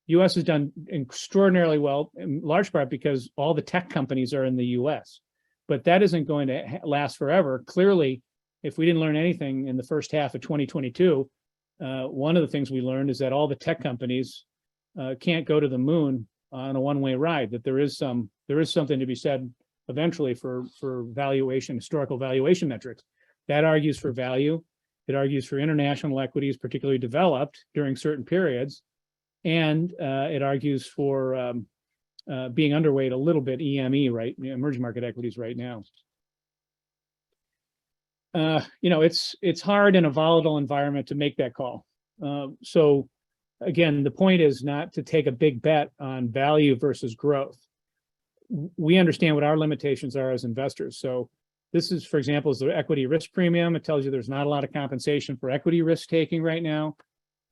Speaker 2: US has done extraordinarily well, in large part because all the tech companies are in the US. But that isn't going to last forever. Clearly, if we didn't learn anything in the first half of 2022, one of the things we learned is that all the tech companies can't go to the moon on a one-way ride, that there is something to be said eventually for valuation, historical valuation metrics. That argues for value. It argues for international equities, particularly developed during certain periods. And it argues for being underweight a little bit EME, right? Emerging market equities right now. It's hard in a volatile environment to make that call. So again, the point is not to take a big bet on value versus growth. We understand what our limitations are as investors. So this is, for example, is the equity risk premium. It tells you there's not a lot of compensation for equity risk taking right now.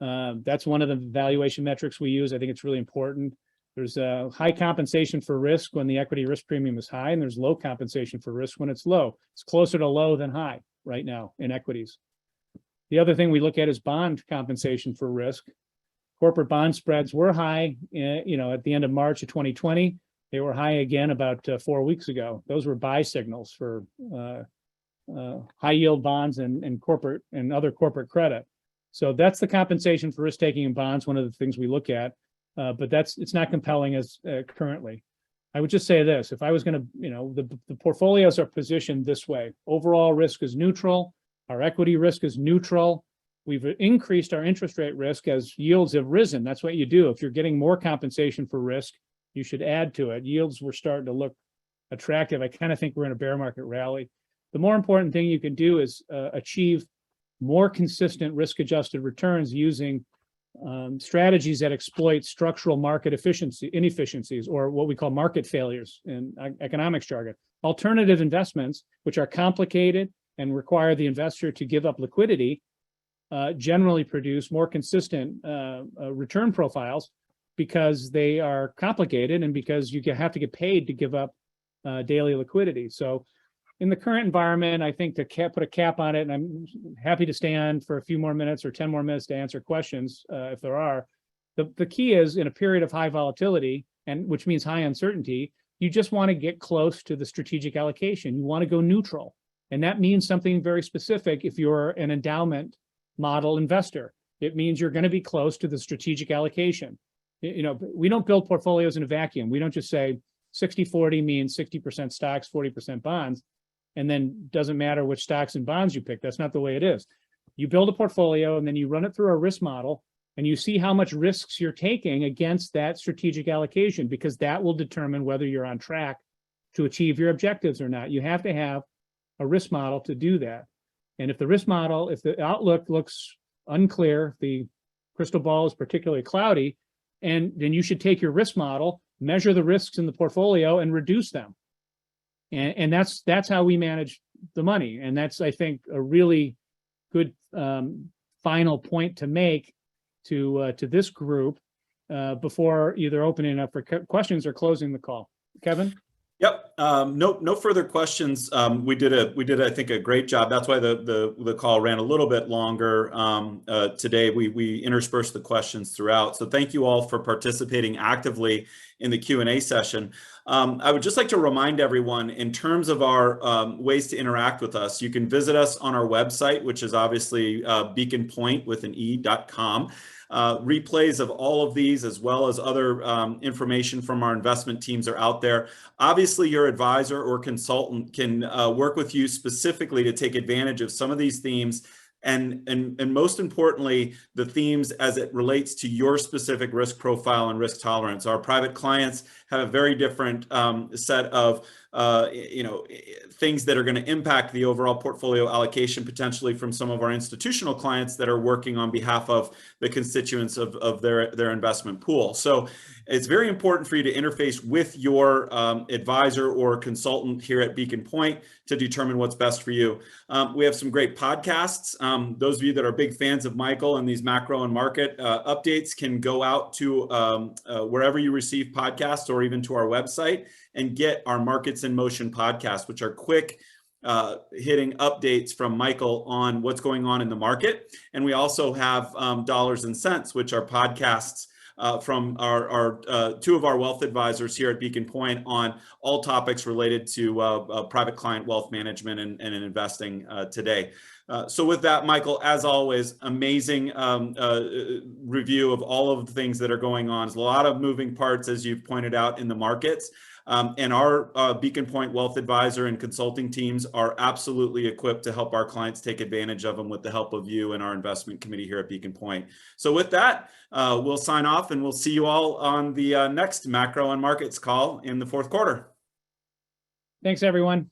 Speaker 2: That's one of the valuation metrics we use. I think it's really important. There's a high compensation for risk when the equity risk premium is high, and there's low compensation for risk when it's low. It's closer to low than high right now in equities. The other thing we look at is bond compensation for risk. Corporate bond spreads were high, at the end of March of 2020. They were high again about 4 weeks ago. Those were buy signals for high yield bonds and corporate and other corporate credit. So that's the compensation for risk taking in bonds. One of the things we look at, but it's not compelling as currently. I would just say this: if I was going to, the portfolios are positioned this way. Overall risk is neutral. Our equity risk is neutral. We've increased our interest rate risk as yields have risen. That's what you do. If you're getting more compensation for risk, you should add to it. Yields were starting to look attractive. I kind of think we're in a bear market rally. The more important thing you can do is achieve more consistent risk-adjusted returns using strategies that exploit structural market inefficiencies, or what we call market failures in economics jargon. Alternative investments, which are complicated and require the investor to give up liquidity, generally produce more consistent return profiles because they are complicated and because you have to get paid to give up daily liquidity. So in the current environment, I think to put a cap on it, and I'm happy to stay on for a few more minutes or 10 more minutes to answer questions if there are. The key is, in a period of high volatility, and which means high uncertainty, you just want to get close to the strategic allocation. You want to go neutral. And that means something very specific if you're an endowment model investor. It means you're going to be close to the strategic allocation. We don't build portfolios in a vacuum. We don't just say 60-40 means 60% stocks, 40% bonds, and then doesn't matter which stocks and bonds you pick. That's not the way it is. You build a portfolio and then you run it through a risk model and you see how much risks you're taking against that strategic allocation, because that will determine whether you're on track to achieve your objectives or not. You have to have a risk model to do that. And if the outlook looks unclear, if the crystal ball is particularly cloudy, and then you should take your risk model, measure the risks in the portfolio, and reduce them. And that's how we manage the money. And that's, I think, a really good final point to make to this group before either opening up for questions or closing the call. Kevin?
Speaker 1: Yep. No further questions. We did, I think, a great job. That's why the call ran a little bit longer today. We interspersed the questions throughout. So thank you all for participating actively in the Q&A session. I would just like to remind everyone, in terms of our ways to interact with us, you can visit us on our website, which is obviously beaconpointe.com. Replays of all of these, as well as other information from our investment teams, are out there. Obviously, your advisor or consultant can work with you specifically to take advantage of some of these themes, and most importantly, the themes as it relates to your specific risk profile and risk tolerance. Our private clients have a very different set of things that are going to impact the overall portfolio allocation, potentially, from some of our institutional clients that are working on behalf of the constituents of their investment pool. So it's very important for you to interface with your advisor or consultant here at Beacon Point to determine what's best for you. We have some great podcasts. Those of you that are big fans of Michael and these macro and market updates can go out to wherever you receive podcasts, or even to our website, and get our Markets in Motion podcast, which are quick hitting updates from Michael on what's going on in the market. And we also have Dollars and Cents, which are podcasts from our two of our wealth advisors here at Beacon Point on all topics related to private client wealth management and investing today. So with that, Michael, as always, amazing review of all of the things that are going on. There's a lot of moving parts, as you've pointed out, in the markets. And our Beacon Point wealth advisor and consulting teams are absolutely equipped to help our clients take advantage of them with the help of you and our investment committee here at Beacon Point. So with that, we'll sign off, and we'll see you all on the next macro and markets call in the fourth quarter.
Speaker 2: Thanks, everyone.